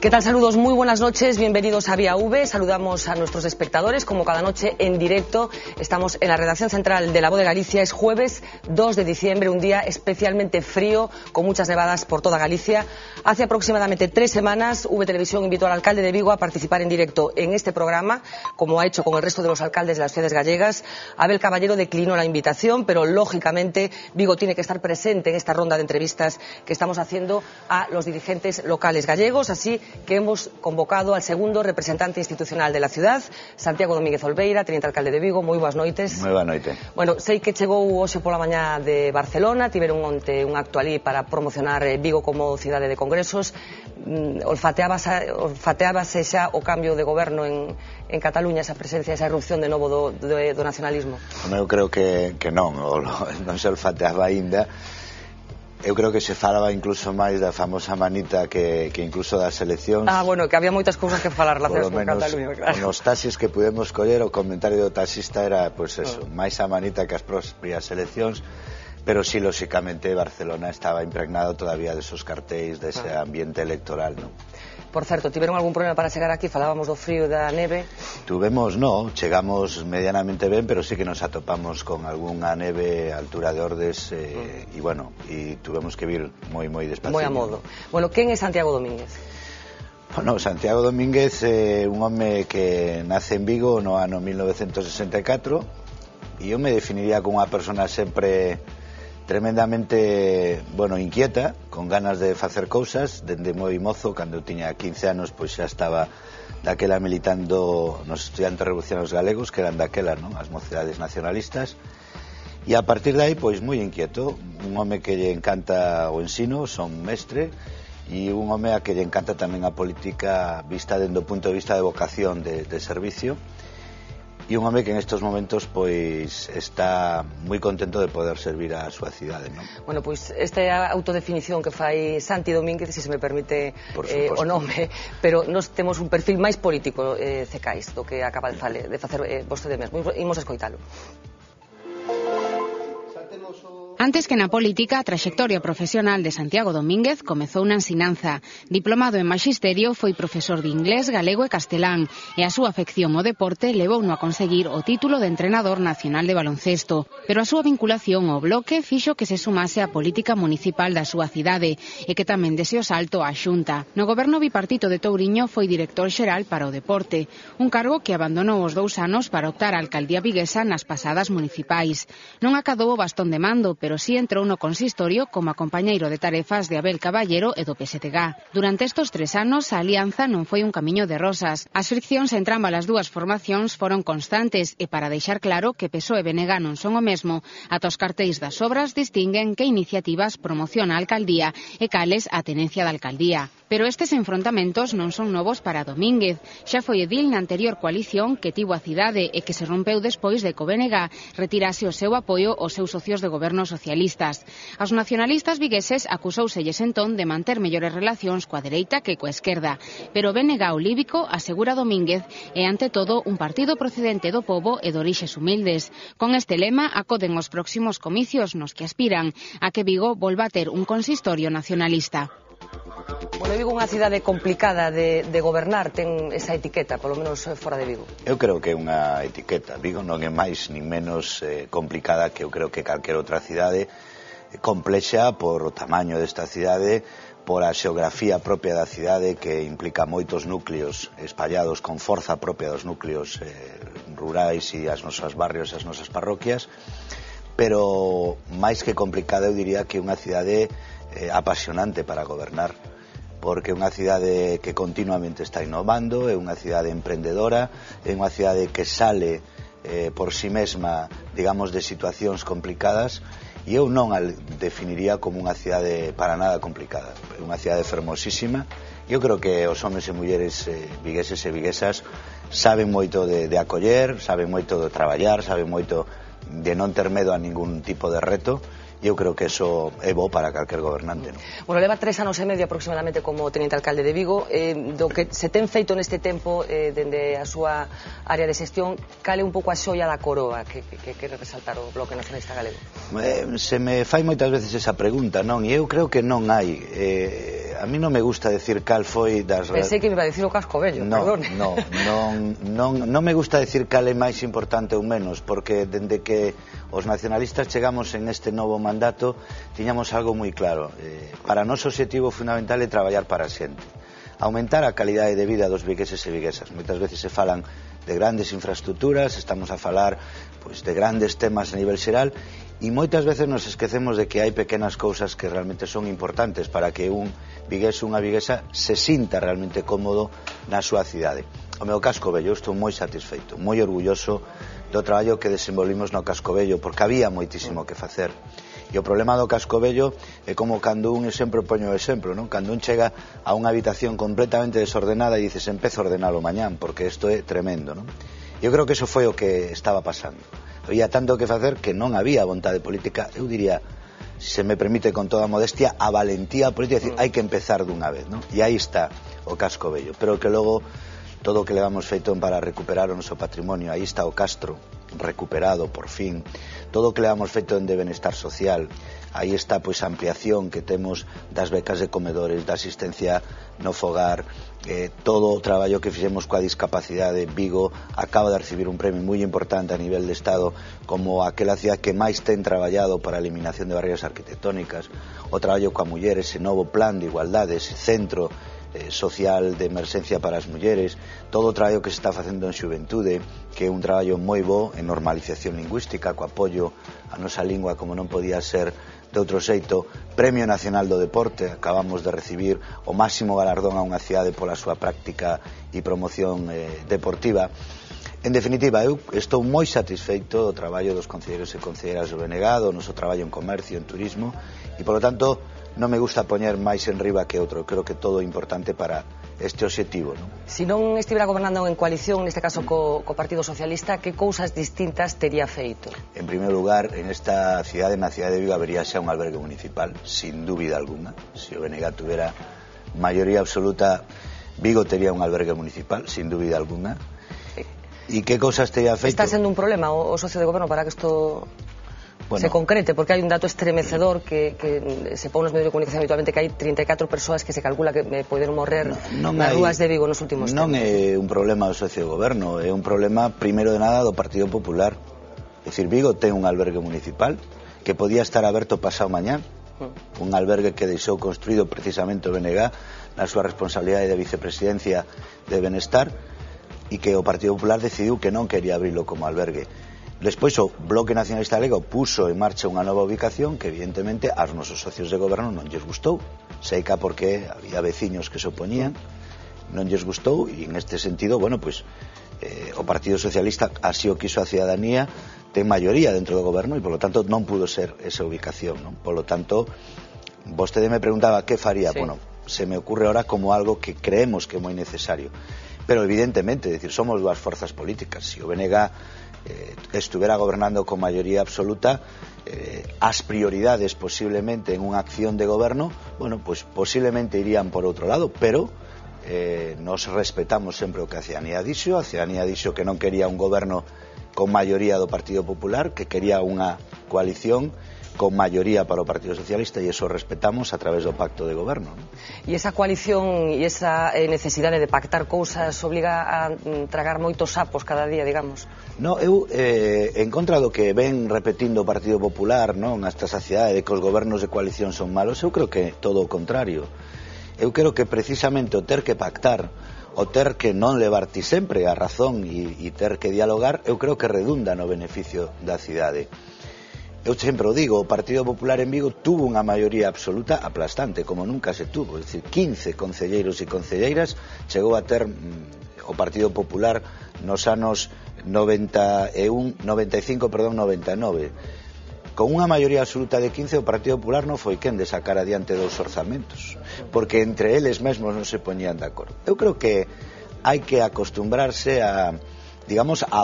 ¿Qué tal? Saludos, muy buenas noches, bienvenidos a Vía V. Saludamos a nuestros espectadores, como cada noche en directo. Estamos en la redacción central de La Voz de Galicia. Es jueves 2 de diciembre, un día especialmente frío, con muchas nevadas por toda Galicia. Hace aproximadamente 3 semanas, V Televisión invitó al alcalde de Vigo a participar en directo en este programa, como ha hecho con el resto de los alcaldes de las ciudades gallegas. Abel Caballero declinó la invitación, pero lógicamente Vigo tiene que estar presente en esta ronda de entrevistas que estamos haciendo a los dirigentes locales gallegos, así que hemos convocado al segundo representante institucional de la ciudad, Santiago Domínguez Olveira, teniente alcalde de Vigo. Moi boas noites. Moi boa noite. Bueno, sei que chegou hoxe pola mañá de Barcelona, tiveron onte un acto ali para promocionar Vigo como cidade de congresos. Olfateábase xa o cambio de goberno en Cataluña, esa presencia, esa erupción de novo do nacionalismo? Eu creo que non se olfateaba aínda. Eu creo que se falaba incluso máis da famosa manita que incluso das eleccións. Bueno, que había moitas cousas que falar relacionadas con Cataluña, claro. Nos taxis que pudemos coller, o comentario do taxista era, pois eso, máis a manita que as propias eleccións, pero sí, lóxicamente, Barcelona estaba impregnado todavía desos cartéis, dese ambiente electoral, non? Por certo, tiveron algún problema para chegar aquí? Falábamos do frío e da neve. Chegamos medianamente ben, pero sí que nos atopamos con algunha neve a altura de Ordes e tuvemos que vir moi despacito. Moi a modo. Bueno, quen é Santiago Domínguez? Bueno, Santiago Domínguez é un home que nace en Vigo no ano 1964 e eu me definiría como unha persona sempre tremendamente, inquieta, con ganas de facer cousas. Dende moi mozo, cando eu tiña 15 anos, pois xa estaba daquela militando nos estudiantes revolucionarios galegos, que eran daquela, non? As mocidades nacionalistas. E a partir de aí, pois moi inquieto, un home que lle encanta o ensino, son mestre, e un home a que lle encanta tamén a política vista dende o punto de vista de vocación de servicio. E un home que en estos momentos pois está moi contento de poder servir a súa cidade, non? Bueno, pois esta é a autodefinición que fai Santi Domínguez, se me permite o nome, pero nós temos un perfil máis político, Cecais, do que acaba de facer vostede mesmo. Imos a escoitalo. Antes que na política, a traxectoria profesional de Santiago Domínguez comezou na ensinanza. Diplomado en Maxisterio, foi profesor de inglés, galego e castelán, e a súa afección ao deporte levouno a conseguir o título de entrenador nacional de baloncesto. Pero a súa vinculación ao Bloque fixo que se sumase á política municipal da súa cidade e que tamén dese o salto á Xunta. No goberno bipartito de Touriño foi director xeral para o deporte, un cargo que abandonou os 2 anos para optar á alcaldía viguesa nas pasadas municipais. Non acadou o bastón de mando, pero sí entrou no consistorio como compañeiro de tarefas de Abel Caballero e do PSTG. Durante estes 3 anos, a alianza non foi un camiño de rosas. As friccións entre ambas as dúas formacións foron constantes e para deixar claro que PSOE e BNG non son o mesmo, ata os cartéis das obras distinguen que iniciativas promociona a alcaldía e cales a tenencia da alcaldía. Pero estes enfrontamentos non son novos para Domínguez. Xa foi edil na anterior coalición que tivo a cidade e que se rompeu despois de que o BNG retirase o seu apoio aos seus socios de goberno socialistas. Aos nacionalistas vigueses acusouselles entón de manter mellores relacións coa dereita que coa esquerda, pero o BNG olívico, asegura Domínguez, é ante todo un partido procedente do pobo e de orixes humildes. Con este lema acoden os próximos comicios nos que aspiran a que Vigo volva a ter un consistorio nacionalista. Bueno, Vigo é unha cidade complicada de gobernar, ten esa etiqueta, polo menos fora de Vigo. Eu creo que é unha etiqueta. Vigo non é máis nin menos complicada que eu creo que calquera outra cidade, complexa por o tamaño desta cidade, por a xeografía propia da cidade que implica moitos núcleos espallados con forza propia dos núcleos rurais e as nosas barrios e as nosas parroquias, pero máis que complicada eu diría que é unha cidade apasionante para gobernar, porque é unha cidade que continuamente está innovando, é unha cidade emprendedora, é unha cidade que sale por si mesma, digamos, de situacións complicadas, e eu non a definiría como unha cidade para nada complicada. É unha cidade fermosísima. Eu creo que os homes e mulleres vigueses e viguesas saben moito de acoller, saben moito de traballar, saben moito de non ter medo a ningún tipo de reto. Eu creo que eso é bo para calquer gobernante, non? Bueno, leva 3 anos e medio aproximadamente como teniente alcalde de Vigo. Do que se ten feito neste tempo dende a súa área de xestión, cal é un pouco a xoia da coroa que quere resaltar o Bloque Nacionalista Galego? Se me fai moitas veces esa pregunta, non? E eu creo que non hai. a mí non me gusta decir cal foi das... Pensei que me iba a decir o Cascobello, perdón. Non me gusta decir cal é máis importante ou menos, porque dende que os nacionalistas chegamos en este novo mandato tiñamos algo moi claro. Para nós o obxectivo fundamental é traballar para a xente, aumentar a calidade de vida dos vigueses e viguesas. Moitas veces se falan de grandes infraestructuras, estamos a falar pois, de grandes temas a nivel xeral, e moitas veces nos esquecemos de que hai pequenas cousas que realmente son importantes para que un vigués ou unha viguesa se sinta realmente cómodo na súa cidade. O meu Cascobello, estou moi satisfeito, moi orgulloso do traballo que desenvolvimos no Cascobello, porque había moitísimo que facer. E o problema do Cascobello é como cando un, sempre poño o exemplo, non? Cando un chega a unha habitación completamente desordenada e dices, empezo a ordenalo mañán, porque isto é tremendo, non? Eu creo que eso foi o que estaba pasando. Había tanto que facer que non había vontade política, eu diría, se me permite con toda modestia, a valentía política, decir, hai que empezar dunha vez, non? E aí está o Cascobello, pero que logo todo o que levamos feito para recuperar o noso patrimonio, aí está o Castro recuperado por fin, todo o que levamos feito en de benestar social, aí está pois a ampliación que temos das becas de comedores, da asistencia no fogar, todo o traballo que fixemos coa discapacidade. Vigo acaba de recibir un premio moi importante a nivel de Estado como aquela cidade que máis ten traballado para a eliminación de barreiras arquitectónicas, o traballo coa muller, ese novo plan de igualdade, ese centro social de emerxencia para as mulleres, todo o traballo que se está facendo en xuventude, que é un traballo moi bo en normalización lingüística, co apoio a nosa lingua como non podía ser de outro xeito. Premio Nacional do Deporte, acabamos de recibir o máximo galardón a unha cidade pola súa práctica e promoción deportiva. En definitiva, eu estou moi satisfeito do traballo dos concelleiros e concelleiras do BNG, do noso traballo en comercio, en turismo, e polo tanto non me gusta poñer máis en riba que outro. Creo que todo é importante para este obxectivo, non? Si non estivera gobernando en coalición, neste caso co Partido Socialista, que cousas distintas tería feito? En primeiro lugar, en esta cidade, na cidade de Vigo, habería xa un albergue municipal, sin dúbida alguna. Se o BNG tuvera maioría absoluta, Vigo tería un albergue municipal, sin dúbida alguna. E que cousas tería feito? Está sendo un problema o socio de goberno para que isto se concrete, porque hai un dato estremecedor que se pon nos medios de comunicación habitualmente, que hai 34 persoas que se calcula que poden morrer nas rúas de Vigo nos últimos tempos. Non é un problema do socio de goberno, é un problema, primeiro de nada, do Partido Popular. É dicir, Vigo ten un albergue municipal que podía estar aberto pasado mañán, un albergue que deixou construído precisamente o BNG na súa responsabilidade de vicepresidencia de Benestar, e que o Partido Popular decidiu que non quería abrilo como albergue. Despois o Bloque Nacionalista Galego puso en marcha unha nova ubicación que evidentemente aos nosos socios de goberno non lles gustou, seica porque había veciños que se opoñían, non lles gustou, e en este sentido, bueno, pois o Partido Socialista así o quiso a cidadanía, ten maioría dentro do goberno e polo tanto non pudo ser esa ubicación, non? Polo tanto, vostede me preguntaba que faría. Sí. Bueno, se me ocurre ahora como algo que creemos que é moi necesario, pero evidentemente, é dicir, somos dúas forzas políticas. Se o BNG estuviera gobernando con mayoría absoluta, as prioridades posiblemente en unha acción de goberno, bueno, pues posiblemente irían por outro lado, pero nos respetamos sempre o que a cidadanía dixo que non quería un goberno con maioría do Partido Popular, que quería unha coalición con maioría para o Partido Socialista, e eso respetamos a través do pacto de goberno, ¿no? E esa coalición e esa necesidade de pactar cousas obliga a tragar moitos sapos cada día, digamos? No, eu, en contra do que ven repetindo o Partido Popular, non, hasta saciedade de que os gobernos de coalición son malos, eu creo que todo o contrario. Eu creo que precisamente o ter que pactar, o ter que non levar ti sempre a razón e ter que dialogar, eu creo que redunda no beneficio da cidade. Eu sempre o digo, o Partido Popular en Vigo tuvo unha maioría absoluta aplastante, como nunca se tuvo, é dicir, 15 concelleiros e concelleiras chegou a ter o Partido Popular nos anos 99. Con unha maioría absoluta de 15, o Partido Popular non foi quen de sacar adiante dous orzamentos, porque entre eles mesmos non se poñían de acordo. Eu creo que hai que acostumbrarse a, digamos, a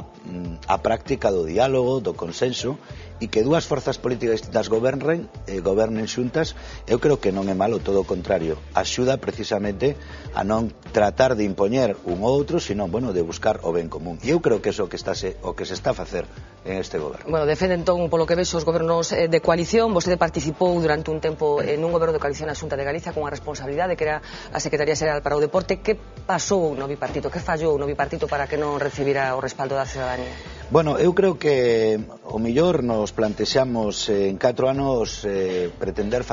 práctica do diálogo, do consenso, e que dúas forzas políticas distintas gobernen xuntas, eu creo que non é malo, todo o contrario, axuda precisamente a non tratar de impoñer un ou outro, sino, bueno, de buscar o ben común. E eu creo que é o que se está a facer en este goberno. Bueno, defende entón, polo que vexo, os gobernos de coalición. Vostede participou durante un tempo nun goberno de coalición na Xunta de Galicia con a responsabilidade que era a Secretaría Xeral para o Deporte. Que pasou no bipartito? Que fallou no bipartito para que non recibira o respaldo da ciudadanía? Bueno, eu creo que o mellor nos plantexamos en 4 anos pretender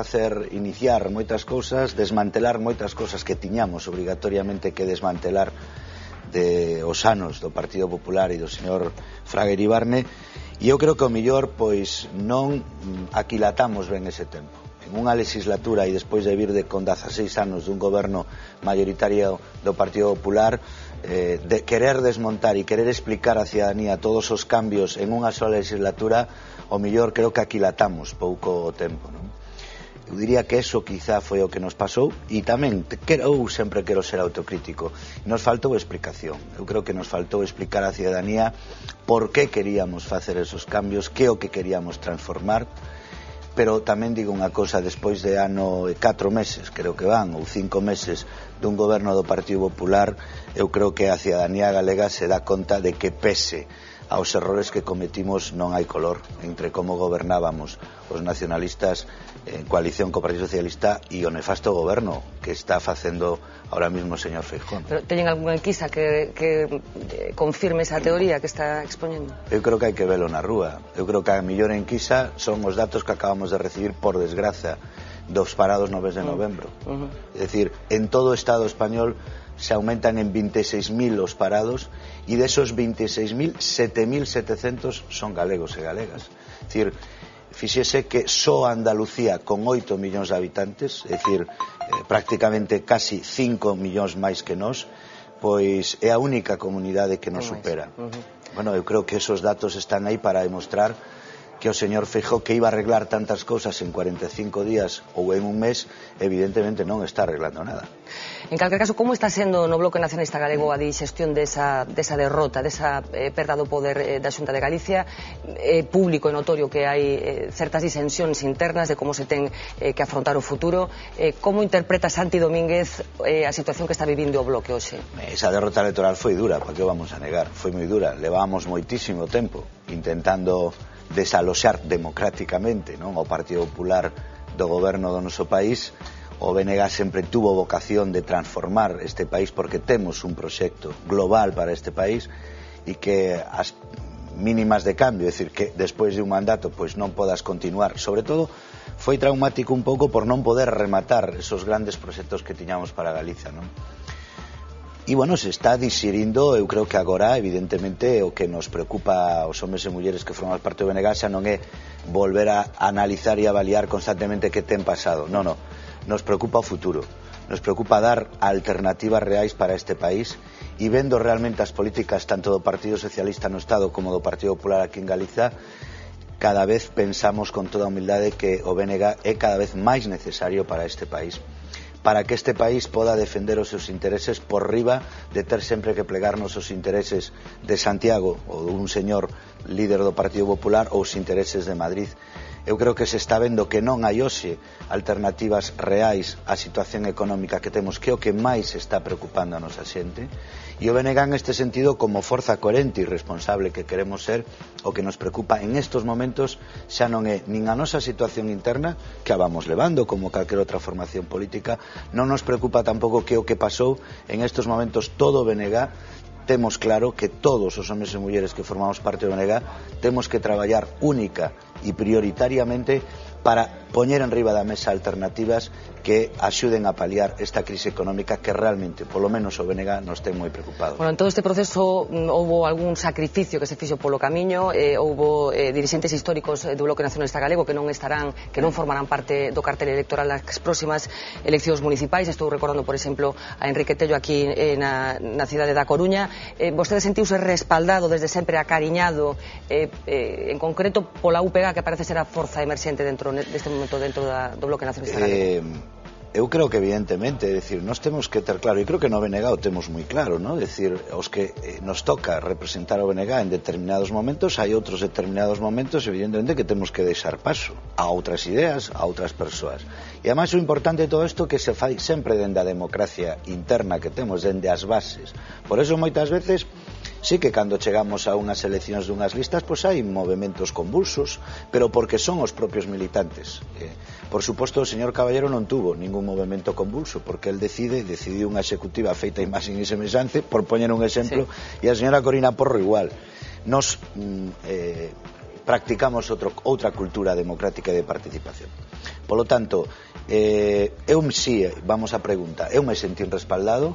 iniciar moitas cousas, desmantelar moitas cousas que tiñamos obrigatoriamente que desmantelar de os anos do Partido Popular e do señor Fraga Iribarne, e eu creo que o mellor pois non aquilatamos ben ese tempo. En unha legislatura e despois de vir con 16 anos dun goberno mayoritario do Partido Popular, de querer desmontar e querer explicar á ciudadanía todos os cambios en unha sola legislatura, o mellor creo que aquilatamos pouco o tempo, non? Eu diría que eso quizá foi o que nos pasou, e tamén eu sempre quero ser autocrítico. Nos faltou explicación. Eu creo que nos faltou explicar á ciudadanía por que queríamos facer esos cambios, que o que queríamos transformar. Pero tamén digo unha cosa, despois de 4 meses, creo que van, ou 5 meses dun goberno do Partido Popular, eu creo que a ciudadanía galega se dá conta de que pese aos errores que cometimos non hai color entre como gobernábamos os nacionalistas en coalición co Partido Socialista e o nefasto goberno que está facendo ahora mismo o señor Feijóo. Pero teñen algunha enquisa que confirme esa teoría que está expoñendo? Eu creo que hai que velo na rúa. Eu creo que a mellor enquisa son os datos que acabamos de recibir, por desgraza, dos parados no mes de novembro. É dicir, en todo o Estado español se aumentan en 26.000 os parados, e desos 26.000, 7.700 son galegos e galegas. É dicir, fíxese que só Andalucía, con 8 millóns de habitantes, é dicir, prácticamente casi 5 millóns máis que nós, pois é a única comunidade que nos supera. Bueno, eu creo que esos datos están aí para demostrar que o señor Feijóo, que iba a arreglar tantas cousas en 45 días ou en un mes, evidentemente non está arreglando nada. En calquer caso, como está sendo no Bloque Nacionalista Galego a dixestión desa derrota, desa perda do poder da Xunta de Galicia? Público e notorio que hai certas disensións internas de como se ten que afrontar o futuro. Como interpreta Santi Domínguez a situación que está vivindo o Bloque hoxe? Esa derrota electoral foi dura, para que vamos a negar? Foi moi dura. Levábamos moitísimo tempo intentando desaloxar democráticamente, non, o Partido Popular do goberno do noso país. O BNG sempre tuvo vocación de transformar este país porque temos un proxecto global para este país e que as mínimas de cambio, é dicir, que despois de un mandato pois non podas continuar. Sobre todo foi traumático un pouco por non poder rematar esos grandes proxectos que tiñamos para Galiza, non? E, bueno, se está dixerindo, eu creo que agora, evidentemente, o que nos preocupa aos homes e mulleres que forman parte do BNG xa non é volver a analizar e avaliar constantemente que ten pasado. Non, non. Nos preocupa o futuro. Nos preocupa dar alternativas reais para este país, e vendo realmente as políticas tanto do Partido Socialista no Estado como do Partido Popular aquí en Galiza, cada vez pensamos con toda humildade que o BNG é cada vez máis necesario para este país, para que este país poda defender os seus intereses por riba de ter sempre que plegarnos os intereses de Santiago ou dun señor líder do Partido Popular ou os intereses de Madrid. Eu creo que se está vendo que non hai hoxe alternativas reais á situación económica que temos, que é o que máis está preocupando a nosa xente, e o BNG en este sentido, como forza coherente e responsable que queremos ser, o que nos preocupa en estos momentos xa non é nin a nosa situación interna, que a vamos levando como calquer outra formación política, non nos preocupa tampouco que o que pasou en estos momentos todo o BNG. Temos claro que todos os homes e mulleres que formamos parte do BNG temos que traballar única e prioritariamente para poñer en riba da mesa alternativas que axuden a paliar esta crise económica que realmente, polo menos o BNG, nos ten moi preocupados. Bueno, en todo este proceso houbo algún sacrificio que se fixo polo camiño, houbo dirixentes históricos do Bloque Nacionalista Galego que non formarán parte do cartel electoral nas próximas eleccións municipais. Estou recordando, por exemplo, a Enrique Tello aquí na cidade da Coruña. Vostede sentiuse respaldado desde sempre, acariñado, en concreto pola UPG, que parece ser a forza emerxente deste momento dentro do Bloque Nacionalista Galego? eu creo que evidentemente, é dicir, nós temos que ter claro, e creo que no BNG o temos moi claro, non? É dicir, os que nos toca representar o BNG en determinados momentos, hai outros determinados momentos, evidentemente, que temos que deixar paso a outras ideas, a outras persoas. E ademais o importante de todo isto que se fai sempre dende a democracia interna que temos, dende as bases. Por eso moitas veces sí que cando chegamos a unhas eleccións dunhas listas, pois hai movementos convulsos, pero porque son os propios militantes. Por suposto, o señor Caballero non tuvo ningún movimento convulso, porque el decidiu unha executiva feita imaxen e semexance, por poñer un exemplo, sí. E a señora Corina Porro igual. Nos practicamos outra cultura democrática e de participación. Polo tanto, eu sí, vamos a pregunta, eu me sentí respaldado,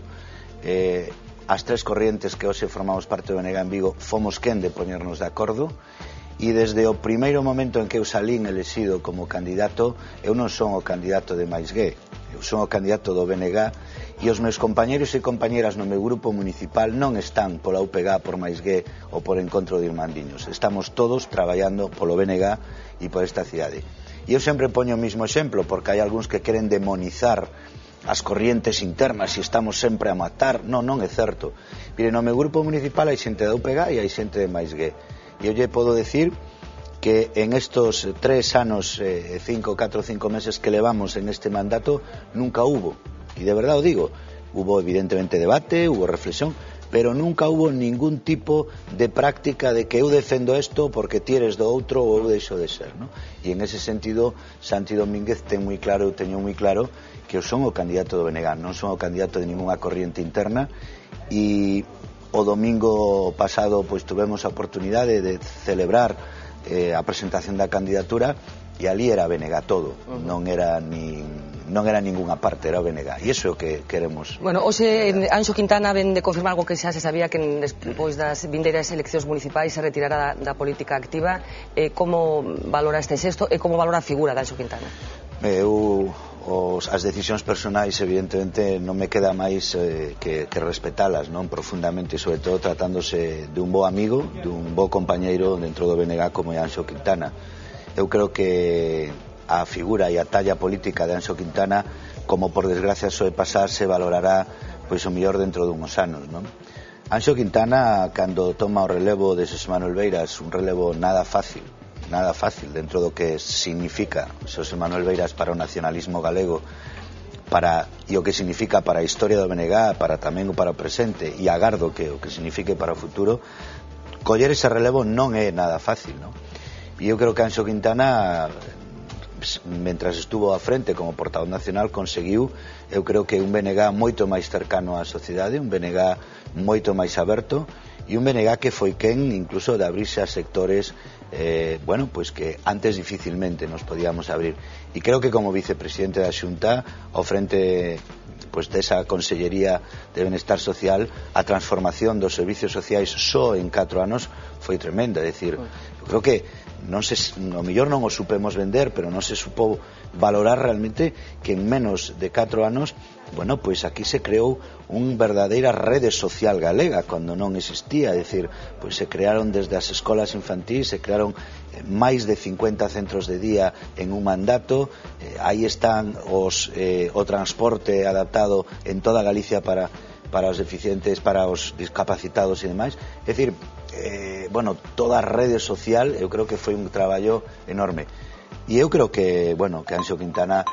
as tres corrientes que hoxe formamos parte do BNG en Vigo fomos quen de poñernos de acordo e desde o primeiro momento en que eu salín elexido como candidato, eu non son o candidato de Maisgué, eu son o candidato do BNG e os meus compañeros e compañeras no meu grupo municipal non están pola UPG, por Maisgué ou por Encontro de Irmandiños, estamos todos traballando polo BNG e por esta cidade. E eu sempre poño o mismo exemplo porque hai algúns que queren demonizar as corrientes internas e estamos sempre a matar. Non é certo. Mire, no meu grupo municipal hai xente da UPG e hai xente de Maisgué. E eu lle podo decir que en estos 3 anos, 4 ou 5 meses que levamos en este mandato, nunca hubo, e de verdade o digo, hubo evidentemente debate, hubo reflexión, pero nunca hubo ningún tipo de práctica de que eu defendo isto porque ti eres do outro ou eu deixo de ser, non? E en ese sentido, Santi Domínguez ten moi claro, eu teño moi claro que eu son o candidato do BNG, non son o candidato de ninguna corriente interna, e o domingo pasado pois tuvemos a oportunidade de celebrar a presentación da candidatura e ali era BNG todo, non era ningunha parte, era o BNG, e iso é o que queremos. Bueno, hoxe Anxo Quintana ven de confirmar algo que xa se sabía, que despois das vindeiras eleccións municipais se retirará da política activa. Como valora este xesto e como valora a figura de Anxo Quintana? As decisións personais evidentemente non me queda máis que respetalas, non, profundamente, e sobre todo tratándose de un bo amigo, de un bo compañeiro dentro do BNG como é Anxo Quintana. Eu creo que a figura e a talla política de Anxo Quintana, como por desgracia soe pasar, se valorará pois o mellor dentro dunhos anos, non? Anxo Quintana, cando toma o relevo de Xosé Manuel Beiras, un relevo nada fácil dentro do que significa Xosé Manuel Beiras para o nacionalismo galego, e o que significa para a historia do BNG, para tamén para o presente, e agardo que o que signifique para o futuro. Coller ese relevo non é nada fácil, non? E eu creo que Anxo Quintana, mentras estuvo á frente como portavoz nacional, conseguiu, eu creo que un BNG moito máis cercano á sociedade, un BNG moito máis aberto, e un BNG que foi quen incluso de abrirse a sectores pois que antes dificilmente nos podíamos abrir. E creo que como vicepresidente da Xunta, ao frente pois desa Consellería de Benestar Social, a transformación dos servicios sociais só en 4 anos foi tremenda. É dicir, eu creo que no mellor non o supemos vender, pero non se supo valorar realmente que en menos de 4 anos, bueno, pois aquí se creou unha verdadeira rede social galega cando non existía. É dicir, pois se crearon desde as escolas infantís, se crearon máis de 50 centros de día en un mandato, aí están o transporte adaptado en toda Galicia para os deficientes, para os discapacitados e demais. É dicir, toda a rede social, eu creo que foi un traballo enorme. E eu creo que Anxo Quintana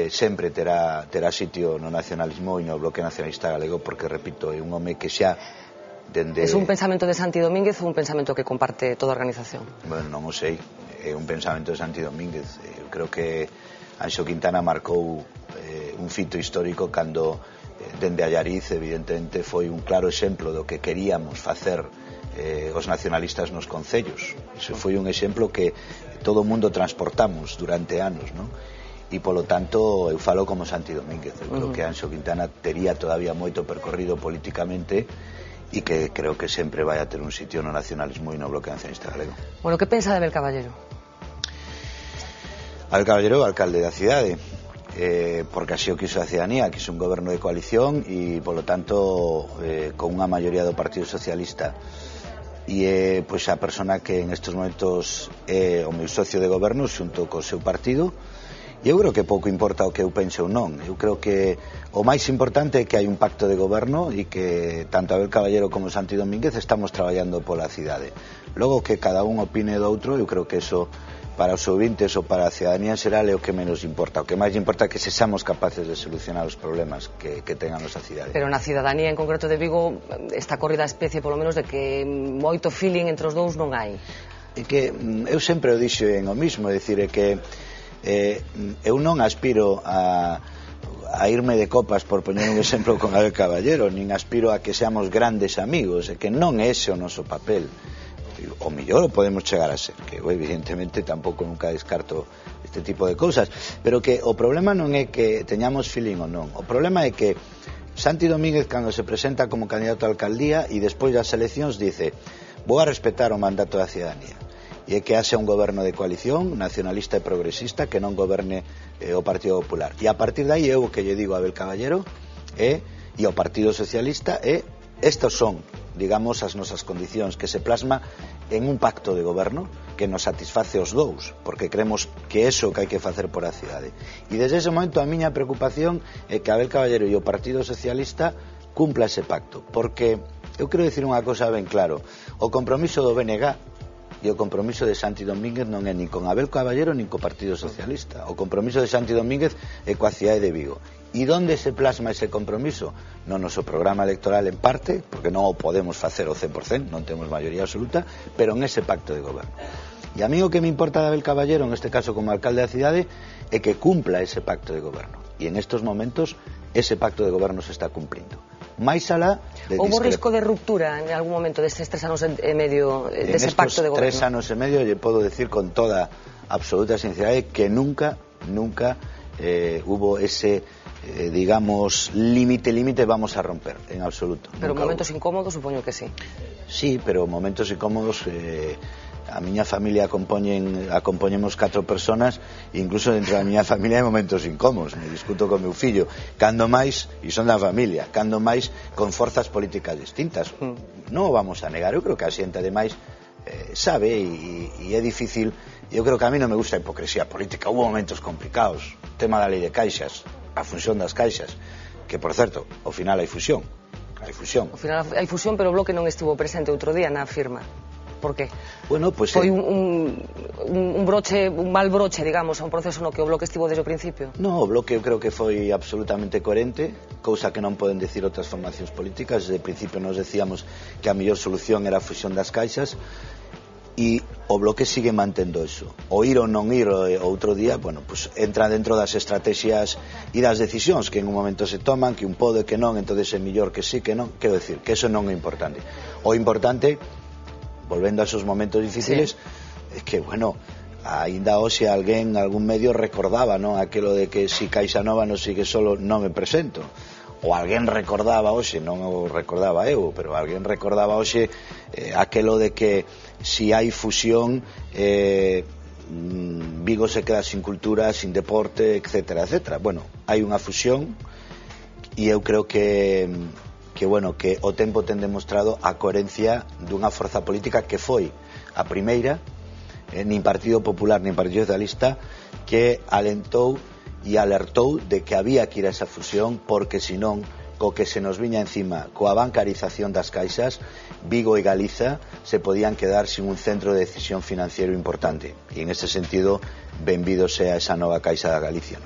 sempre terá sitio no nacionalismo e no bloque nacionalista galego, porque, repito, é un home que xa dende... É un pensamento de Santi Domínguez ou un pensamento que comparte toda a organización? Bueno, non o sei, é un pensamento de Santi Domínguez. Eu creo que Anxo Quintana marcou un fito histórico cando dende Allariz, evidentemente, foi un claro exemplo do que queríamos facer os nacionalistas nos concellos. Iso foi un exemplo que todo o mundo transportamos durante anos, non? E polo tanto eu falo como Santi Domínguez. Eu creo que Anxo Quintana tería todavía moito percorrido políticamente e que creo que sempre vai a ter un sitio no nacionalismo e no bloque nacionalista galego. Bueno, que pensa de Abel Caballero? Abel Caballero, alcalde da cidade, porque así o quiso a ciudadanía, quiso un goberno de coalición e polo tanto con unha maioría do Partido Socialista, e é pois a persona que en estes momentos é o meu socio de goberno xunto co seu partido. E eu creo que pouco importa o que eu pense ou non. Eu creo que o máis importante é que hai un pacto de goberno e que tanto Abel Caballero como Santi Domínguez estamos traballando pola cidade. Logo que cada un opine do outro, eu creo que eso para os ouvintes ou para a cidadanía en xeral é o que menos importa. O que máis importa é que sexamos capaces de solucionar os problemas que ten a nosa cidade. Pero na cidadanía en concreto de Vigo está corrida a especie polo menos de que moito feeling entre os dous non hai. É que eu sempre o dixo en o mismo, é dicir, é que eu non aspiro a irme de copas, por poñer un exemplo con Abel Caballero, nin aspiro a que seamos grandes amigos, é que non é ese o noso papel. O mellor o podemos chegar a ser, que evidentemente tampouco nunca descarto este tipo de cousas, pero que o problema non é que teñamos feeling ou non, o problema é que Santi Domínguez, cando se presenta como candidato a alcaldía e despois das eleccións dice: vou a respetar o mandato da cidadanía, e é que haxe un goberno de coalición nacionalista e progresista que non goberne o Partido Popular. E a partir de aí eu o que lle digo a Abel Caballero e ao Partido Socialista estos son, digamos, as nosas condicións, que se plasma en un pacto de goberno que nos satisface os dous, porque creemos que eso que hai que facer por a cidade. E desde ese momento a miña preocupación é que Abel Caballero e o Partido Socialista cumpla ese pacto, porque eu quero dicir unha cosa ben claro: o compromiso do BNG e o compromiso de Santi Domínguez non é nin con Abel Caballero nin co Partido Socialista. O compromiso de Santi Domínguez é coa cidade de Vigo. E onde se plasma ese compromiso? No noso programa electoral en parte, porque non o podemos facer ao 100%, non temos maioría absoluta, pero en ese pacto de goberno. E a mí o que me importa de Abel Caballero, en este caso como alcalde da cidade, é que cumpla ese pacto de goberno. E en estos momentos ese pacto de goberno se está cumplindo. Máis alá de houbo risco de ruptura en algún momento destes 3 anos e medio dese pacto de goberno? En estos 3 anos e medio lle podo decir con toda absoluta sinceridade que nunca hubo ese digamos límite vamos a romper, en absoluto. Pero momentos incómodos supoño que sí. Sí, pero momentos incómodos a miña familia acompañemos 4 personas, e incluso dentro da miña familia hai momentos incómodos. Me discuto con meu fillo, cando máis, e son da familia, cando máis con forzas políticas distintas. Non o vamos a negar. Eu creo que a xente ademais sabe e é difícil. Eu creo que a mí non me gusta a hipocresía política. Hubo momentos complicados, o tema da lei de caixas, a fusión das caixas, que por certo, ao final hai fusión. Ao final hai fusión, pero o Bloque non estivo presente outro día na firma. Por qué? Bueno, pues foi un mal broche, digamos, a un proceso no que o Bloque estivo desde o principio. No, o Bloque eu creo que foi absolutamente coherente, cousa que non poden decir outras formacións políticas. Desde o principio nos decíamos que a mellor solución era a fusión das caixas, e o Bloque sigue mantendo eso. O ir ou non ir outro día, bueno, pues entra dentro das estrategias e das decisións que en un momento se toman, que un pode, que non, entonces é mellor que sí, que non. Quero decir, que eso non é importante. O importante, volvendo a esos momentos difíciles, é que, bueno, ainda hoxe algún medio recordaba, non, aquilo de que si Caixa Nova non sigue solo non me presento. Ou alguén recordaba hoxe, non o recordaba eu, pero alguén recordaba hoxe aquilo de que si hai fusión Vigo se queda sin cultura, sin deporte, etcétera, etcétera. Bueno, hai unha fusión e eu creo que o tempo ten demostrado a coherencia dunha forza política que foi a primeira, nin Partido Popular nin Partido Socialista, que alentou e alertou de que había que ir a esa fusión, porque senón, co que se nos viña encima, coa bancarización das caixas, Vigo e Galiza se podían quedar sin un centro de decisión financiero importante. E en ese sentido, benvido sea esa nova Caixa da Galicia.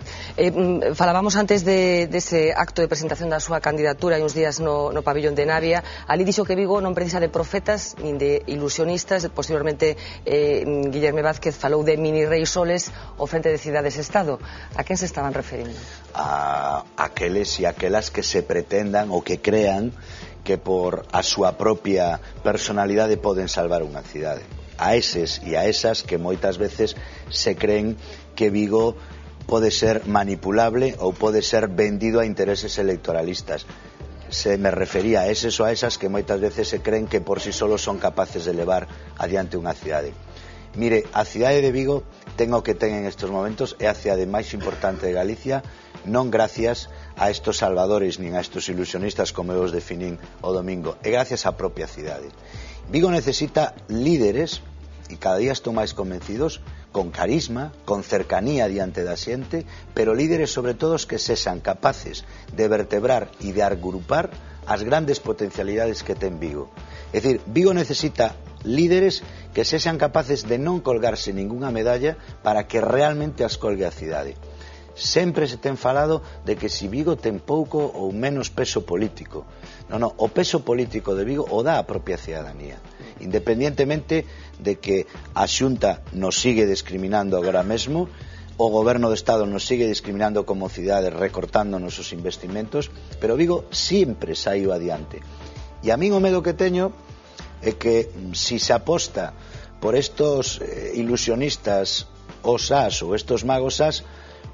Falábamos antes dese acto de presentación da súa candidatura hai uns días no pabillón de Navia. Ali dixo que Vigo non precisa de profetas nin de ilusionistas. Posteriormente Guillerme Vázquez falou de mini rei soles ao frente de cidades-estado. A quen se estaban referindo? A aqueles e aquelas que se pretendan ou que crean que por a súa propia personalidade poden salvar unha cidade. A eses e a esas que moitas veces se creen que Vigo pode ser manipulable ou pode ser vendido a intereses electoralistas. Se me refería a eses ou a esas que moitas veces se creen que por si solos son capaces de levar adiante unha cidade. Mire, a cidade de Vigo ten o que ten en estes momentos, é a cidade máis importante de Galicia, non gracias a estos salvadores nin a estos ilusionistas como eu os definín o domingo, é gracias á propia cidade. Vigo necesita líderes, e cada día estou máis convencidos, con carisma, con cercanía diante da xente, pero líderes sobre todo que sexan capaces de vertebrar e de agrupar as grandes potencialidades que ten Vigo. É dicir, Vigo necesita líderes que sexan capaces de non colgarse ningunha medalla para que realmente as colgue a cidade. Sempre se ten falado de que si Vigo ten pouco ou menos peso político. Non, o peso político de Vigo o dá a propia cidadanía. Independientemente de que a Xunta nos sigue discriminando agora mesmo, o goberno do Estado nos sigue discriminando como cidade, recortando nosos investimentos, pero Vigo sempre saiu adiante. E a min o medo que teño é que si se aposta por estos ilusionistas osás ou estos magos as,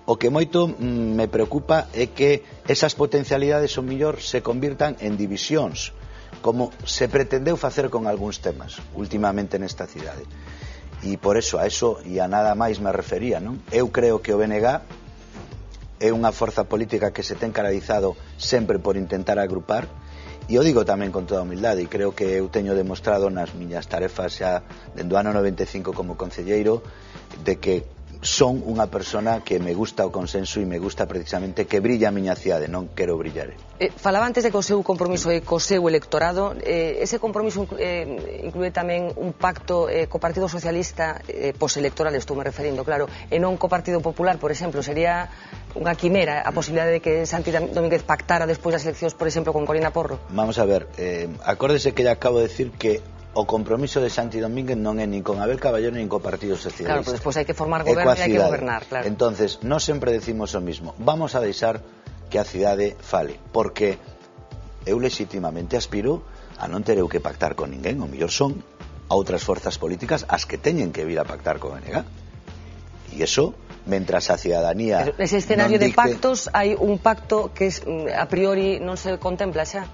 o que moito me preocupa é que esas potencialidades o mellor se convirtan en divisións, como se pretendeu facer con algúns temas últimamente nesta cidade. E por eso, a eso e a nada máis me refería, non? Eu creo que o BNG é unha forza política que se ten caracterizado sempre por intentar agrupar, e o digo tamén con toda humildade, e creo que eu teño demostrado nas miñas tarefas xa dende o ano 95 como concelleiro, de que son unha persona que me gusta o consenso e me gusta precisamente que brilla a miña cidade, non quero brillar. Falaba antes de que o seu compromiso co seu electorado, ese compromiso inclúe tamén un pacto co Partido Socialista postelectoral, estou me referindo, claro, e non co Partido Popular, por exemplo, sería unha quimera a posibilidade de que Santi Domínguez pactara despois das eleccións, por exemplo, con Corina Porro? Vamos a ver, acórdese que ya acabo de decir que o compromiso de Santi Domínguez non é nin con Abel Caballero nin co Partido Socialista. Claro, pues despois hai que formar goberno e hai que gobernar, claro. Entonces, non sempre decimos o mismo. Vamos a deixar que a cidade fale, porque eu legitimamente aspiro a non ter eu que pactar con ninguén, o mellor son outras forzas políticas as que teñen que vir a pactar con BNG. E iso, mentras a cidadanía... Pero nese escenario de pactos, hai un pacto que a priori non se contempla xa?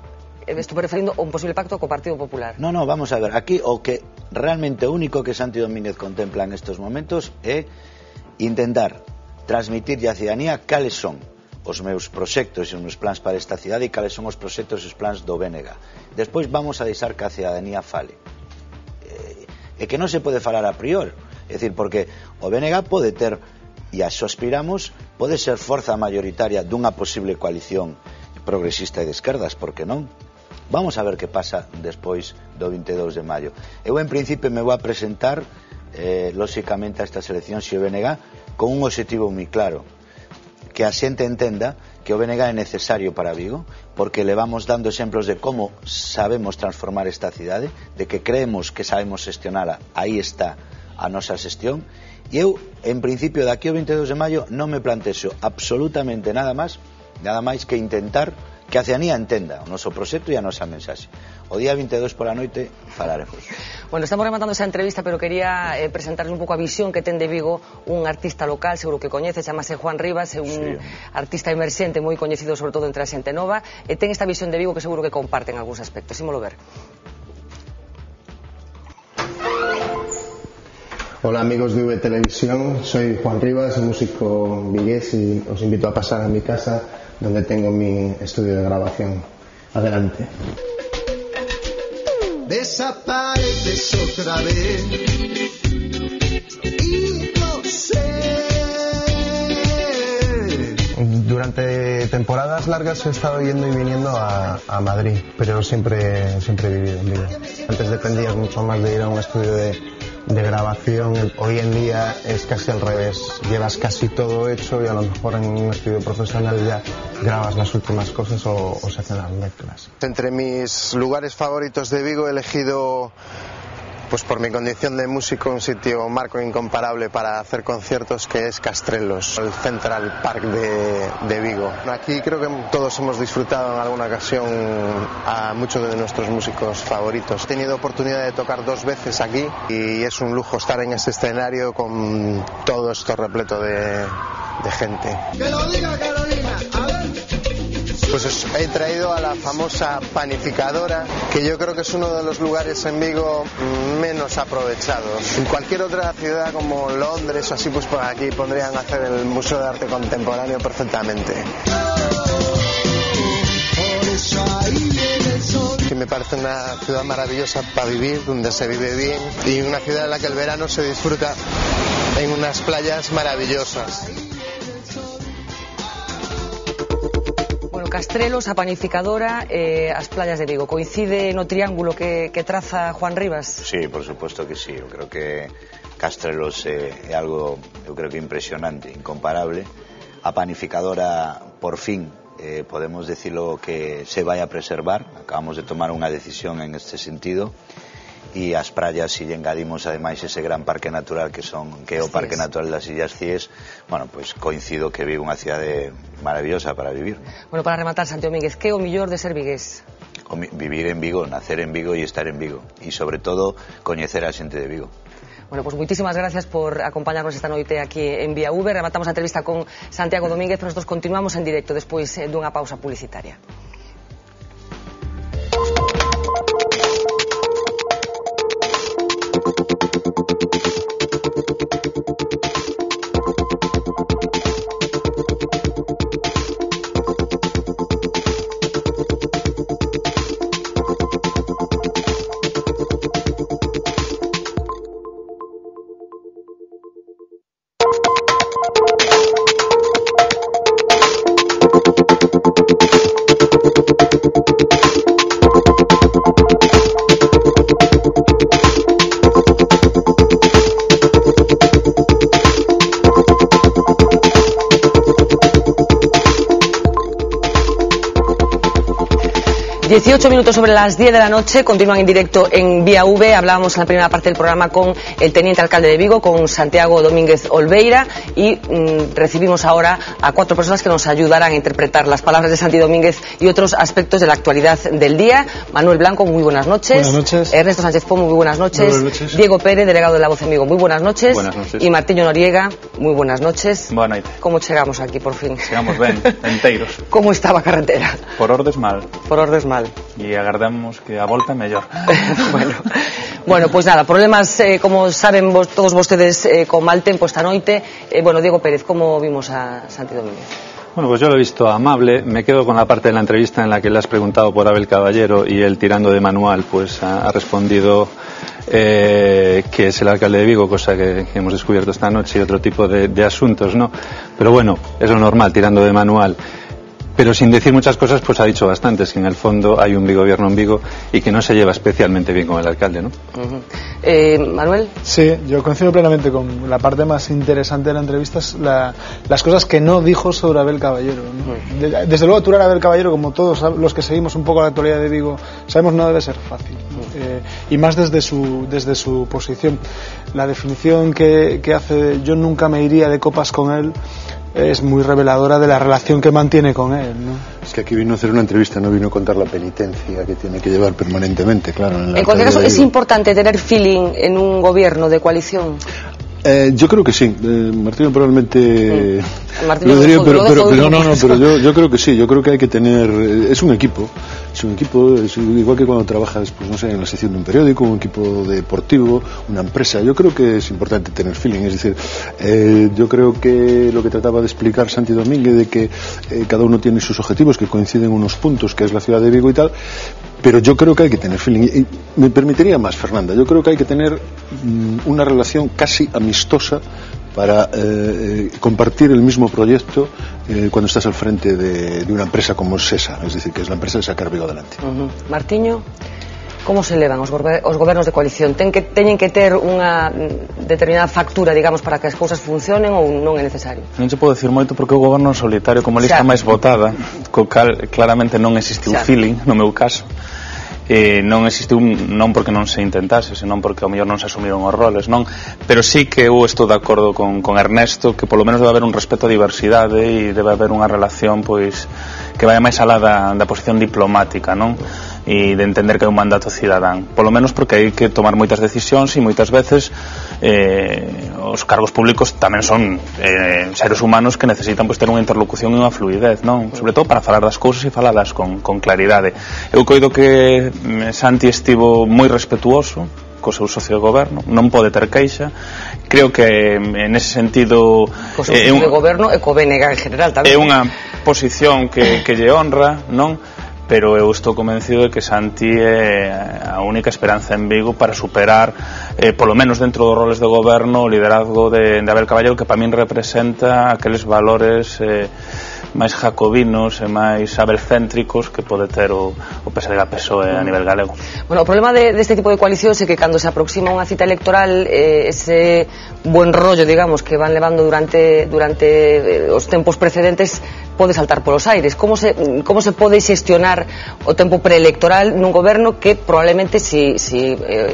Estou referindo a un posible pacto co Partido Popular. No, vamos a ver, aquí o que realmente único que Santi Domínguez contempla en estos momentos é intentar transmitirlle á cidadanía cales son os meus proxectos e os meus plans para esta cidade e cales son os proxectos e os plans do BNG. Despois vamos a deixar que a cidadanía fale. É que non se pode falar a priori, é dicir, porque o BNG pode ter, e a iso aspiramos, pode ser forza mayoritaria dunha posible coalición progresista e de esquerdas, por que non? Vamos a ver que pasa despois do 22 de maio. Eu en principio me vou a presentar lóxicamente a estas eleccións e o BNG con un objetivo moi claro, que a xente entenda que o BNG é necesario para Vigo, porque le vamos dando exemplos de como sabemos transformar esta cidade, de que creemos que sabemos gestionala, aí está a nosa xestión, e eu en principio daqui ao 22 de maio non me plantexo absolutamente nada máis que intentar que a cidadanía entenda o noso proxecto e a nosa mensaxe. O día 22 pola noite falaremos. Bueno, estamos rematando esa entrevista, pero quería presentarles un pouco a visión que ten de Vigo un artista local, seguro que coñece, chamase Juan Rivas, é un artista emerxente moi coñecido sobre todo entre a xente nova, e ten esta visión de Vigo que seguro que comparten algúns aspectos. Ímolo ver. Hola amigos de V Televisión, soy Juan Rivas, músico vigués, y os invito a pasar a mi casa donde tengo mi estudio de grabación. Adelante. Desapareces otra vez y no sé. Durante temporadas largas he estado yendo y viniendo a Madrid, pero siempre he vivido en Vigo. Antes dependías mucho más de ir a un estudio de grabación. Hoy en día es casi al revés, llevas casi todo hecho y a lo mejor en un estudio profesional ya grabas las últimas cosas o se hacen las mezclas. Entre mis lugares favoritos de Vigo he elegido, pues por mi condición de músico, un sitio marco incomparable para hacer conciertos, que es Castrelos, el Central Park de Vigo. Aquí creo que todos hemos disfrutado en alguna ocasión a muchos de nuestros músicos favoritos. He tenido oportunidad de tocar 2 veces aquí y es un lujo estar en este escenario con todo esto repleto de gente. Que lo diga Carolina, a ver. Pues os he traído a la famosa panificadora, que yo creo que es uno de los lugares en Vigo menos aprovechados. En cualquier otra ciudad como Londres o así, pues por aquí podrían hacer el Museo de Arte Contemporáneo perfectamente. Por eso ahí viene el sol. que me parece una ciudad maravillosa para vivir, donde se vive bien, y una ciudad en la que el verano se disfruta en unas playas maravillosas. Bueno, Castrelos, a panificadora, as playas de Vigo. Coincide no triángulo que traza Juan Rivas? Sí, por supuesto que sí. Eu creo que Castrelos é algo, eu creo que impresionante, incomparable. A panificadora, por fin, podemos decirlo que se vai a preservar. Acabamos de tomar unha decisión en este sentido. E as praias, si lle engadimos ademais ese gran parque natural que é o Parque Natural das Illas Cíes, bueno, pues coincido que Vigo unha cidade maravillosa para vivir. Bueno, para rematar, Santiago Domínguez, que é o millor de ser vigués? Vivir en Vigo, nacer en Vigo e estar en Vigo, e sobre todo coñecer a xente de Vigo. Bueno, pues muchísimas gracias por acompañarnos esta noite aquí en Vía V. Rematamos a entrevista con Santiago Domínguez, pero nosotros continuamos en directo despois dunha pausa publicitaria. 18 minutos sobre las 10 de la noche, continúan en directo en Vía V. Hablábamos en la primera parte del programa con el teniente alcalde de Vigo, con Santiago Domínguez Olveira, y recibimos ahora a 4 personas que nos ayudarán a interpretar las palabras de Santi Domínguez y otros aspectos de la actualidad del día. Manuel Blanco, muy buenas noches. Buenas noches. Ernesto Sánchez Pomo, muy buenas noches. Buenas noches. Diego Pérez, delegado de La Voz en Vigo, muy buenas noches. Buenas noches. Y Martiño Noriega, muy buenas noches. Boa noite. ¿Cómo chegamos aquí, por fin? Chegamos ben, enteiros. ¿Cómo estaba a carretera? Por ordes mal. Por ordes mal. E agardamos que a volta mellor. Bueno, pues nada, problemas, como saben todos vostedes, con mal tempo esta noite. Bueno, Diego Pérez, ¿cómo vimos a Santi Domínguez? Bueno, pues yo lo he visto amable. Me quedo con la parte de la entrevista en la que le has preguntado por Abel Caballero y él, tirando de manual, pues ha respondido que es el alcalde de Vigo, cosa que hemos descubierto esta noche, y otro tipo de asuntos, ¿no? Pero bueno, es lo normal, tirando de manual. Pero sin decir muchas cosas, pues ha dicho bastantes, que en el fondo hay un bigobierno en Vigo y que no se lleva especialmente bien con el alcalde, ¿no? Manuel. Sí, yo coincido plenamente con la parte más interesante de la entrevista, es las cosas que no dijo sobre Abel Caballero, ¿no? Desde luego aturar a Abel Caballero, como todos los que seguimos un poco la actualidad de Vigo, sabemos no debe ser fácil, y más desde su posición. La definición que hace, yo nunca me iría de copas con él, es muy reveladora de la relación que mantiene con él, ¿no? Es que aquí vino a hacer una entrevista, no vino a contar la penitencia que tiene que llevar permanentemente, claro. En cualquier caso, ¿es importante tener feeling en un gobierno de coalición? Yo creo que sí. Martín probablemente Martín lo diría, pero yo creo que sí. Yo creo que hay que tener, es un equipo, es igual que cuando trabajas, pues no sé, en la sección de un periódico, un equipo deportivo, una empresa. Yo creo que es importante tener feeling, es decir, yo creo que lo que trataba de explicar Santi Domínguez, de que cada uno tiene sus objetivos que coinciden en unos puntos, que es la ciudad de Vigo y tal. Pero yo creo que hay que tener feeling. Y me permitiría más, Fernanda, yo creo que hay que tener una relación casi amistosa para compartir el mismo proyecto cuando estás al frente de una empresa como es esa, es decir, que es la empresa de sacar Vigo adelante. Martiño, como se levan os gobernos de coalición? Teñen que ter unha determinada factura, digamos, para que as cousas funcionen, ou non é necesario? Non se pode decir moito porque o goberno solitario, como lista máis votada, co cal claramente non existiu feeling, no meu caso. Non existiu, non porque non se intentase, senón porque ao mellor non se asumiron os roles, non? Pero sí que eu estou de acordo con Ernesto, que polo menos debe haber un respeto á diversidade e debe haber unha relación, pois, que vaya máis alá da posición diplomática, non? E de entender que é un mandato cidadán, polo menos porque hai que tomar moitas decisións e moitas veces os cargos públicos tamén son seres humanos que necesitan, pois, ter unha interlocución e unha fluidez, non? Sobre todo para falar das cousas e falalas con claridade. Eu coido que Santi estivo moi respetuoso co seu socio de goberno, non pode ter queixa. Creo que nese sentido co seu socio de goberno e co BNG en general tamén. É unha posición que lle honra, non? pero eu estou convencido de que Santi é a única esperanza en Vigo para superar, polo menos dentro dos roles de goberno, o liderazgo de Abel Caballero, que para min representa aqueles valores máis jacobinos e máis abelcéntricos que pode ter o PSDG a PSOE a nivel galego. Bueno, o problema deste tipo de coalicións é que cando se aproxima unha cita electoral, ese buen rollo, digamos, que van levando durante os tempos precedentes pode saltar polos aires. Como se pode xestionar o tempo preelectoral nun goberno que probablemente, si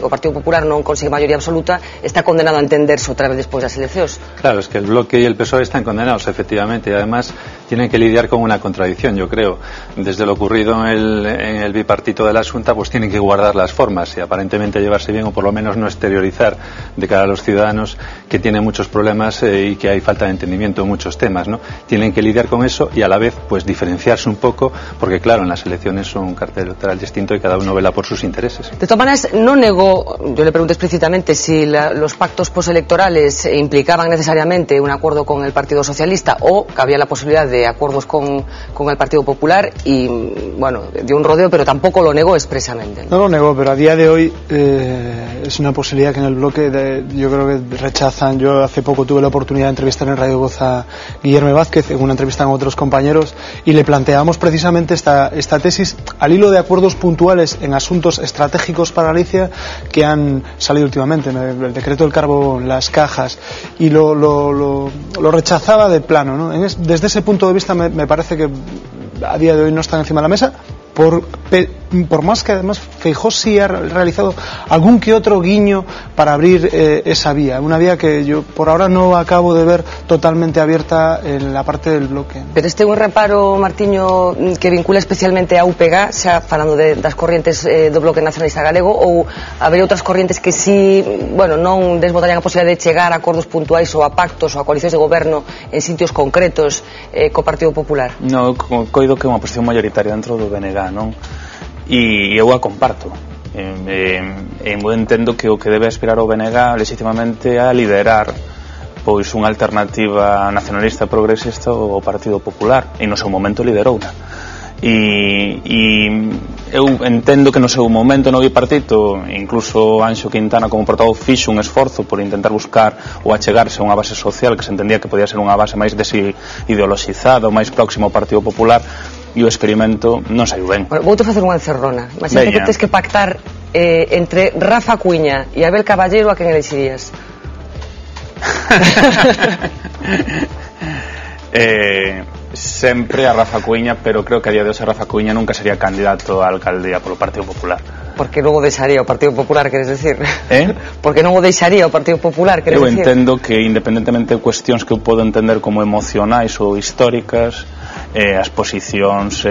o Partido Popular non consigue maioría absoluta, está condenado a entenderse outra vez despois das eleccións? Claro, es que el bloque y el PSOE están condenados, efectivamente, y además tienen que lidiar con una contradicción, yo creo. Desde lo ocurrido en el bipartito de la Xunta, pues tienen que guardar las formas y aparentemente llevarse bien, o por lo menos no exteriorizar de cara a los ciudadanos que tienen muchos problemas y que hay falta de entendimiento en muchos temas, ¿no? Tienen que lidiar con eso y a la vez pues diferenciarse un poco, porque claro, en las elecciones son un cartel electoral distinto y cada uno vela por sus intereses. De todas maneras, no negó, yo le pregunté explícitamente si los pactos postelectorales implicaban necesariamente un acuerdo con el Partido Socialista o que había la posibilidad de acuerdos con el Partido Popular, y bueno, dio un rodeo, pero tampoco lo negó expresamente. No lo negó, pero a día de hoy es una posibilidad que en el bloque yo creo que rechazan. Yo hace poco tuve la oportunidad de entrevistar en Radio Voz a Guillermo Vázquez, en una entrevista con otros compañeros, y le planteamos precisamente esta tesis al hilo de acuerdos puntuales en asuntos estratégicos para Galicia que han salido últimamente, el decreto del carbón, las cajas, y lo rechazaba de plano, ¿no? Desde ese punto de vista me parece que a día de hoy no están encima de la mesa, por más que además Feijóo sí ha realizado algún que otro guiño para abrir esa vía, una vía que yo por ahora no acabo de ver totalmente abierta en la parte del bloque. Pero este é un reparo, Martiño, que vincula especialmente a UPG, xa falando das corrientes do bloque nacionalista galego, ou habería outras corrientes que si, bueno, non desbotarían a posibilidade de chegar a acordos puntuais ou a pactos ou a coalicións de goberno en sitios concretos co Partido Popular? No, coido que é unha posición maioritaria dentro do BNG, non? E eu a comparto. Eu entendo que o que debe aspirar o BNG legítimamente a liderar pois unha alternativa nacionalista progresista ao Partido Popular, e no seu momento liderouna. E eu entendo que no seu momento no bipartito, incluso Anxo Quintana como portavoz fixo un esforzo por intentar buscar ou achegarse a unha base social que se entendía que podía ser unha base máis desideoloxizada ou máis próxima ao Partido Popular, e o experimento non saiu ben. Bueno, vou-te facer unha encerrona. Imagínate que tens que pactar entre Rafa Cuña e Abel Caballero, a quen elegirías? Sempre a Rafa Cuña, pero creo que a día de hoxe Rafa Cuña nunca sería candidato a alcaldía polo Partido Popular. Porque non o deixaría o Partido Popular, queres decir? Porque non o deixaría o Partido Popular, queres decir? Eu entendo que independentemente de cuestións que eu podo entender como emocionais ou históricas, as posicións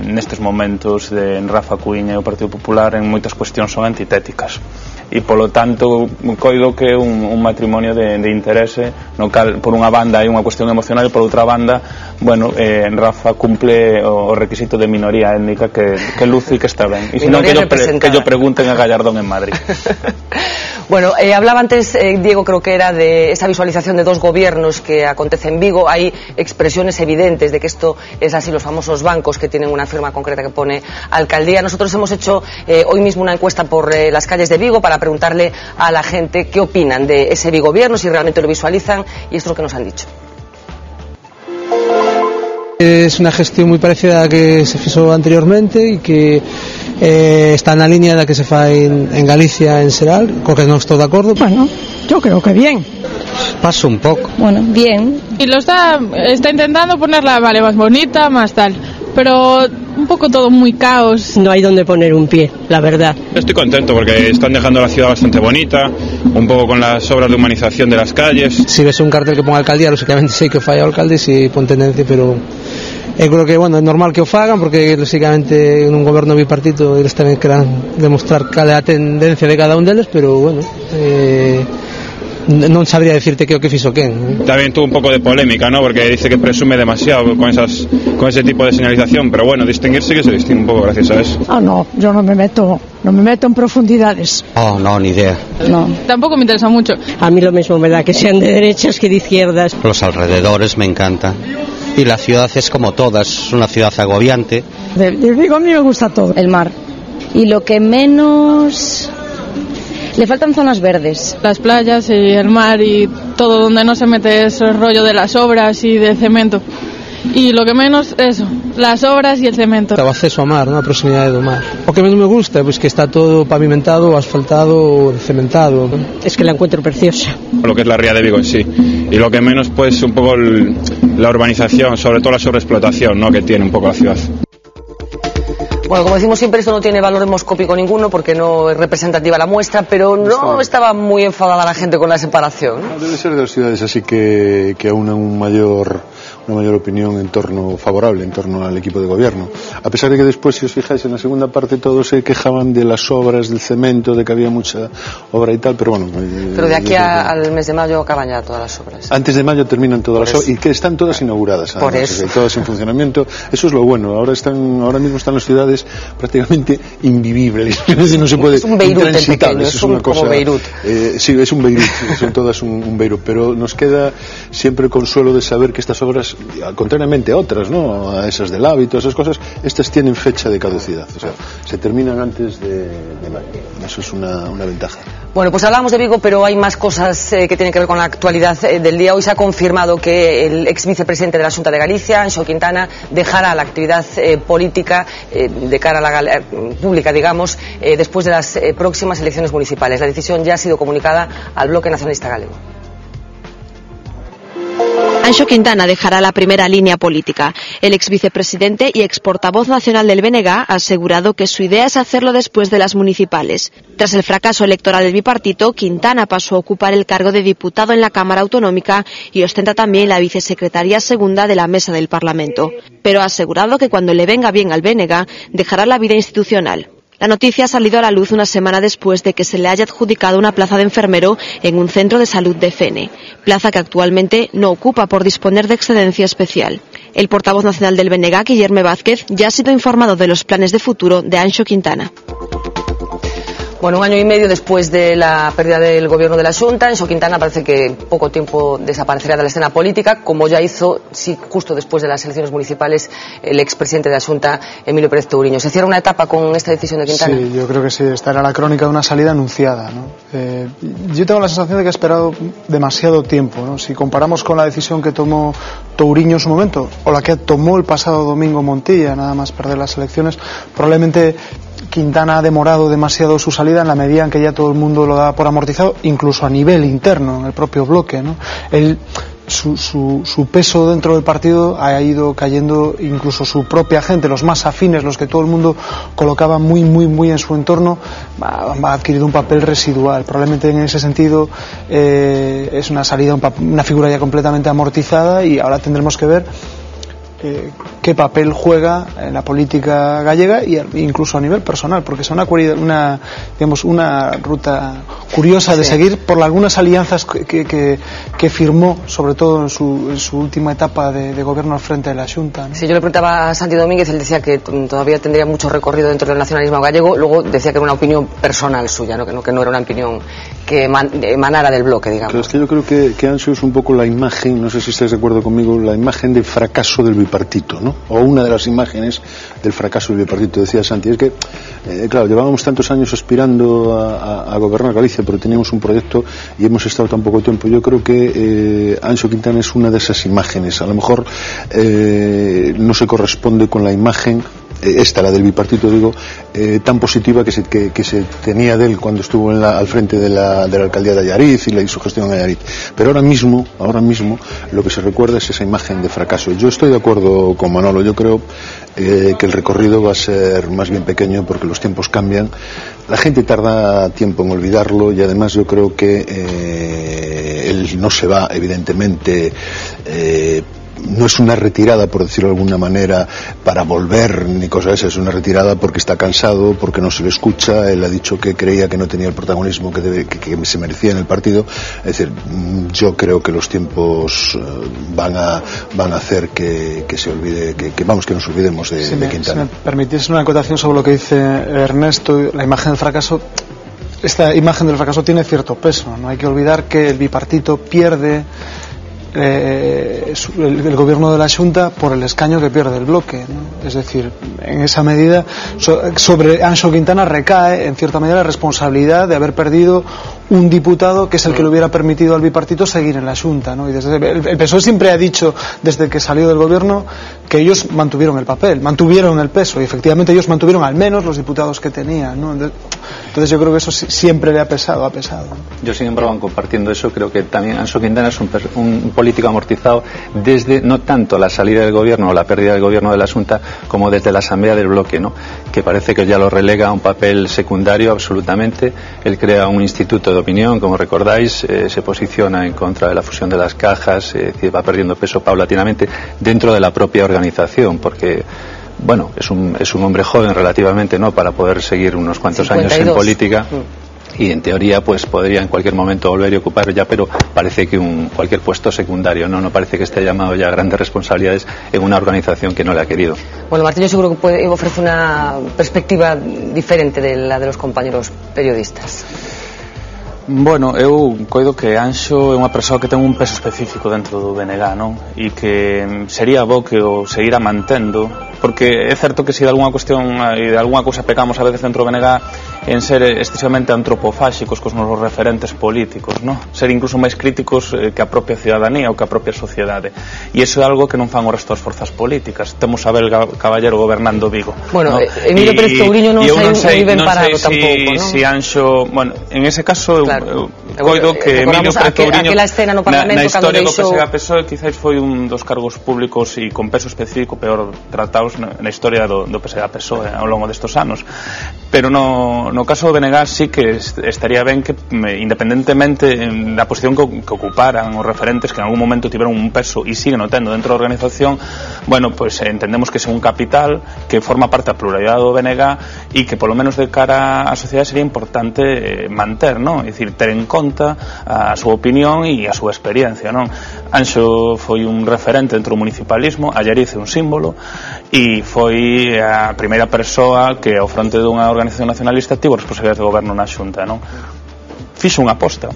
nestes momentos de Rafa Cuña e o Partido Popular en moitas cuestións son antitéticas, e polo tanto coido que é un matrimonio de interese no cal por unha banda hai unha cuestión emocional e por outra banda, bueno, Rafa cumple o requisito de minoría étnica que luce e que está ben, e senón que yo pregunten a Gallardón en Madrid. Bueno, hablaba antes, Diego, creo que era de esa visualización de dos gobiernos que acontece en Vigo. Hay expresiones evidentes de que esto es así, los famosos bancos que tienen una firma concreta que pone alcaldía. Nosotros hemos hecho hoy mismo una encuesta por las calles de Vigo para preguntarle a la gente qué opinan de ese bigobierno, si realmente lo visualizan, y esto es lo que nos han dicho. Es una gestión muy parecida a la que se hizo anteriormente y que está en la línea de la que se fai en Galicia, en Seral, con que no estoy de acuerdo. Bueno, yo creo que bien. Paso un poco. Bueno, bien. Y lo está intentando ponerla, vale, más bonita, más tal, pero un poco todo muy caos. No hay donde poner un pie, la verdad. Estoy contento porque están dejando la ciudad bastante bonita, un poco con las obras de humanización de las calles. Si ves un cartel que ponga alcaldía, lógicamente sé que falla o alcalde, si pon tendencia, pero creo que, bueno, é normal que o fagan porque lógicamente en un goberno bipartito eles tamén queran demostrar cal é a tendencia de cada un deles, pero bueno, non sabría decirte que o que fixo quen. También tuvo un poco de polémica, ¿no? Porque dice que presume demasiado con ese tipo de señalización, pero bueno, distinguirse que se distingue un poco gracias a eso. Ah, no, yo no me meto en profundidades. Oh, no, ni idea. No. Tampoco me interesa mucho. A mí lo mismo me da que sean de derechas que de izquierdas. Los alrededores me encantan. Y la ciudad es como todas, es una ciudad agobiante De Vigo a mí me gusta todo. El mar. Y lo que menos... Le faltan zonas verdes. Las playas y el mar y todo donde no se mete ese rollo de las obras y de cemento. Y lo que menos, eso, las obras y el cemento. O acceso ao mar, a proximidade do mar. O que menos me gusta, pues que está todo pavimentado, asfaltado, cementado. Es que la encuentro preciosa. Lo que es la ría de Vigo en sí. Y lo que menos, pues, un poco la urbanización, sobre todo la sobreexplotación, ¿no?, que tiene un poco la ciudad. Bueno, como decimos siempre, esto no tiene valor demoscópico ninguno porque no es representativa la muestra, pero no estaba muy enfadada la gente con la separación. No, debe ser de las ciudades así que aunan una mayor opinión favorable en torno al equipo de gobierno. A pesar de que después, si os fijáis, en la segunda parte todos se quejaban de las obras, del cemento, de que había mucha obra y tal, pero bueno. Pero de aquí al mes de mayo acaban ya todas las obras. Antes de mayo terminan todas las obras y que están todas inauguradas, además, por eso. Todas en funcionamiento. Eso es lo bueno. Ahora mismo están las ciudades prácticamente invivibles. No se puede. Es un Beirut el pequeño, es una cosa, como Beirut. Sí, es un Beirut, son todas un Beirut, pero nos queda siempre el consuelo de saber que estas obras, contrariamente a otras, ¿no?, a esas del hábito, esas cosas, estas tienen fecha de caducidad, o sea, se terminan antes de mayo. Eso es una ventaja. Bueno, pues hablamos de Vigo, pero hay más cosas que tienen que ver con la actualidad del día. Hoy se ha confirmado que el ex vicepresidente de la Xunta de Galicia, Anxo Quintana, dejará la actividad política de cara a la pública, digamos, después de las próximas elecciones municipales. La decisión ya ha sido comunicada al Bloque Nacionalista Galego. Anxo Quintana dejará la primera línea política. El ex vicepresidente y ex portavoz nacional del BNG ha asegurado que su idea es hacerlo después de las municipales. Tras el fracaso electoral del bipartito, Quintana pasó a ocupar el cargo de diputado en la Cámara Autonómica y ostenta también la vicesecretaría segunda de la Mesa del Parlamento. Pero ha asegurado que cuando le venga bien al BNG, dejará la vida institucional. La noticia ha salido a la luz una semana después de que se le haya adjudicado una plaza de enfermero en un centro de salud de Fene, plaza que actualmente no ocupa por disponer de excedencia especial. El portavoz nacional del BNG, Guillermo Vázquez, ya ha sido informado de los planes de futuro de Anxo Quintana. Bueno, un año y medio después de la pérdida del gobierno de la Xunta, Anxo Quintana parece que poco tiempo desaparecerá de la escena política, como ya hizo, sí, justo después de las elecciones municipales, el expresidente de la Xunta, Emilio Pérez Touriño. ¿Se cierra una etapa con esta decisión de Quintana? Sí, yo creo que sí, esta era la crónica de una salida anunciada, ¿no? Yo tengo la sensación de que ha esperado demasiado tiempo, ¿no? Si comparamos con la decisión que tomó Touriño en su momento, o la que tomó el pasado domingo Montilla, nada más perder las elecciones, probablemente Quintana ha demorado demasiado su salida en la medida en que ya todo el mundo lo da por amortizado, incluso a nivel interno, en el propio bloque, ¿no? Su peso dentro del partido ha ido cayendo, incluso su propia gente, los más afines, los que todo el mundo colocaba muy en su entorno, ha adquirido un papel residual. Probablemente en ese sentido es una salida, una figura ya completamente amortizada, y ahora tendremos que ver qué papel juega en la política gallega e incluso a nivel personal, porque es una ruta curiosa de seguir por algunas alianzas que firmó, sobre todo en su última etapa de gobierno al frente de la Xunta, ¿no? Sí, yo le preguntaba a Santi Domínguez, él decía que todavía tendría mucho recorrido dentro del nacionalismo gallego, luego decía que era una opinión personal suya, ¿no? Que no era una opinión que emanara del bloque, digamos. Pero es que yo creo que Anxo es un poco la imagen, no sé si estáis de acuerdo conmigo, la imagen del fracaso del bipartito, ¿no? O una de las imágenes del fracaso del bipartito. Decía Santi, es que, claro, llevábamos tantos años aspirando a gobernar Galicia, pero teníamos un proyecto y hemos estado tan poco tiempo. Yo creo que Anxo Quintana es una de esas imágenes. A lo mejor no se corresponde con la imagen, esta, la del bipartito, digo, tan positiva que se tenía de él cuando estuvo al frente de la alcaldía de Allariz y su gestión en Allariz. Pero ahora mismo lo que se recuerda es esa imagen de fracaso. Yo estoy de acuerdo con Manolo, yo creo que el recorrido va a ser más bien pequeño porque los tiempos cambian, la gente tarda tiempo en olvidarlo, y además yo creo que él no se va, evidentemente. No es una retirada, por decirlo de alguna manera, para volver ni cosas de esas, es una retirada porque está cansado, porque no se le escucha. Él ha dicho que creía que no tenía el protagonismo que se merecía en el partido. Es decir, yo creo que los tiempos van a hacer que se olvide, que nos olvidemos de Quintana. Si me permitís una acotación sobre lo que dice Ernesto, la imagen del fracaso. Esta imagen del fracaso tiene cierto peso, no hay que olvidar que el bipartito pierde el gobierno de la Xunta por el escaño que pierde el bloque, ¿no? Es decir, en esa medida sobre Anxo Quintana recae en cierta medida la responsabilidad de haber perdido un diputado que es el que le hubiera permitido al bipartito seguir en la Xunta, ¿no? Y el PSOE siempre ha dicho desde que salió del gobierno que ellos mantuvieron el papel, mantuvieron el peso, y efectivamente ellos mantuvieron al menos los diputados que tenían, ¿no? Entonces yo creo que eso siempre le ha pesado. Yo, sin embargo, compartiendo eso, creo que también Anxo Quintana es un político amortizado desde no tanto la salida del gobierno o la pérdida del gobierno de la Xunta como desde la asamblea del bloque, ¿no? Que parece que ya lo relega a un papel secundario absolutamente. Él crea un instituto de opinión, como recordáis, se posiciona en contra de la fusión de las cajas, va perdiendo peso paulatinamente dentro de la propia organización, porque bueno, es un hombre joven relativamente, ¿no?, para poder seguir unos cuantos 52 años en política. Y en teoría pues podría en cualquier momento volver y ocupar ya, pero parece que cualquier puesto secundario, no parece que esté llamado ya a grandes responsabilidades en una organización que no le ha querido. Bueno, Martín, yo seguro que ofrece una perspectiva diferente de la de los compañeros periodistas. Bueno, eu coido que Anxo é unha persoa que ten un peso específico dentro do BNG, non? E que sería bo que o seguira mantendo, porque é certo que se de alguna cuestión e de alguna cousa pecamos a veces dentro do BNG en ser excesivamente antropofáxicos cos nosos referentes políticos, non? Ser incluso máis críticos que a propia ciudadanía ou que a propia sociedade. E iso é algo que non fan o resto das forzas políticas. Temos a Abel Caballero gobernando Vigo, bueno, ¿no? Emilio Pérez Touriño non sei ben parado tampouco, non? Si Anxo, bueno, en ese caso coido que Emilio Pérez Touriño na historia do PSOE quizás foi un dos cargos públicos e con peso específico peor tratados na historia do PSOE ao longo destos anos, pero no caso do BNG sí que estaría ben que independentemente da posición que ocuparan os referentes que en algún momento tiveron un peso e siguen o tendo dentro da organización, bueno, pues entendemos que é un capital que forma parte da pluralidade do BNG e que polo menos de cara á sociedade sería importante manter, non? É dicir, ter en conta a súa opinión e a súa experiencia, non? Anxo foi un referente dentro do municipalismo, Allariz é un símbolo e foi a primeira persoa que ao fronte dunha organización nacionalista tivo responsabilidades de goberno na Xunta, non? Fixo unha aposta,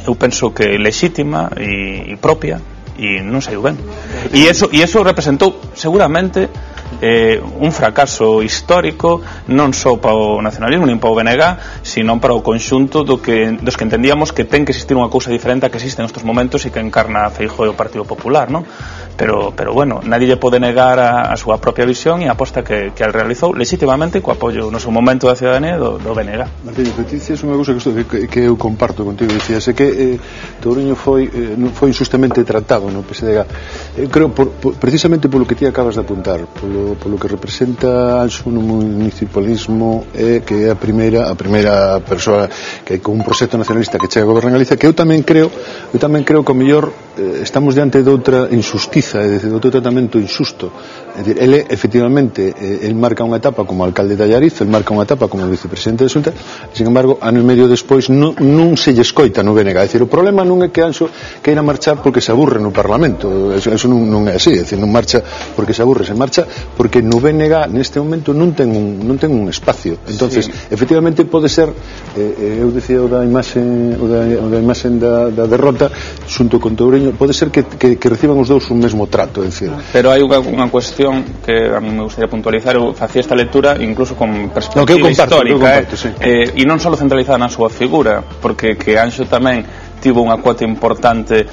eu penso que lexítima e propia, e non saiu ben, e eso representou seguramente un fracaso histórico non só para o nacionalismo nin para o BNG, sino para o conxunto dos que entendíamos que ten que existir unha cousa diferente a que existe nestes momentos e que encarna Feijóo e o Partido Popular, non? Pero bueno, nadie lle pode negar a súa propia visión e a aposta que el realizou legítimamente co apoio no seu momento da ciudadanía do BNG. Martín, dicías unha cousa que eu comparto contigo, dicías que Touriño foi injustamente tratado no PSDG. Creo precisamente polo que ti acabas de apuntar, polo que representa Anxo no municipalismo, que é a primeira persoa que con un proxecto nacionalista que chega a gobernar Galicia, que eu tamén creo que o mellor estamos diante de outra injustiza, é dicir, de outro tratamento injusto. É dicir, ele efectivamente el marca unha etapa como alcalde de Allariz, el marca unha etapa como vicepresidente de Xunta, sin embargo, ano e medio despois non se lle escoita no BNG. É dicir, o problema non é que Anxo queira marchar porque se aburre no Parlamento, eso non é así, é dicir, non marcha porque se aburre, se marcha porque no BNG neste momento non ten un espacio. Entonces, efectivamente pode ser, eu dicía o da imaxe da derrota xunto con Touriño, pode ser que reciban os dous un mesmo trato, é dicir. Pero hai unha cuestión que a mí me gustaría puntualizar. Eu facía esta lectura incluso con perspectiva histórica, e non só centralizada na súa figura, porque que Anxo tamén tivo unha cuota importante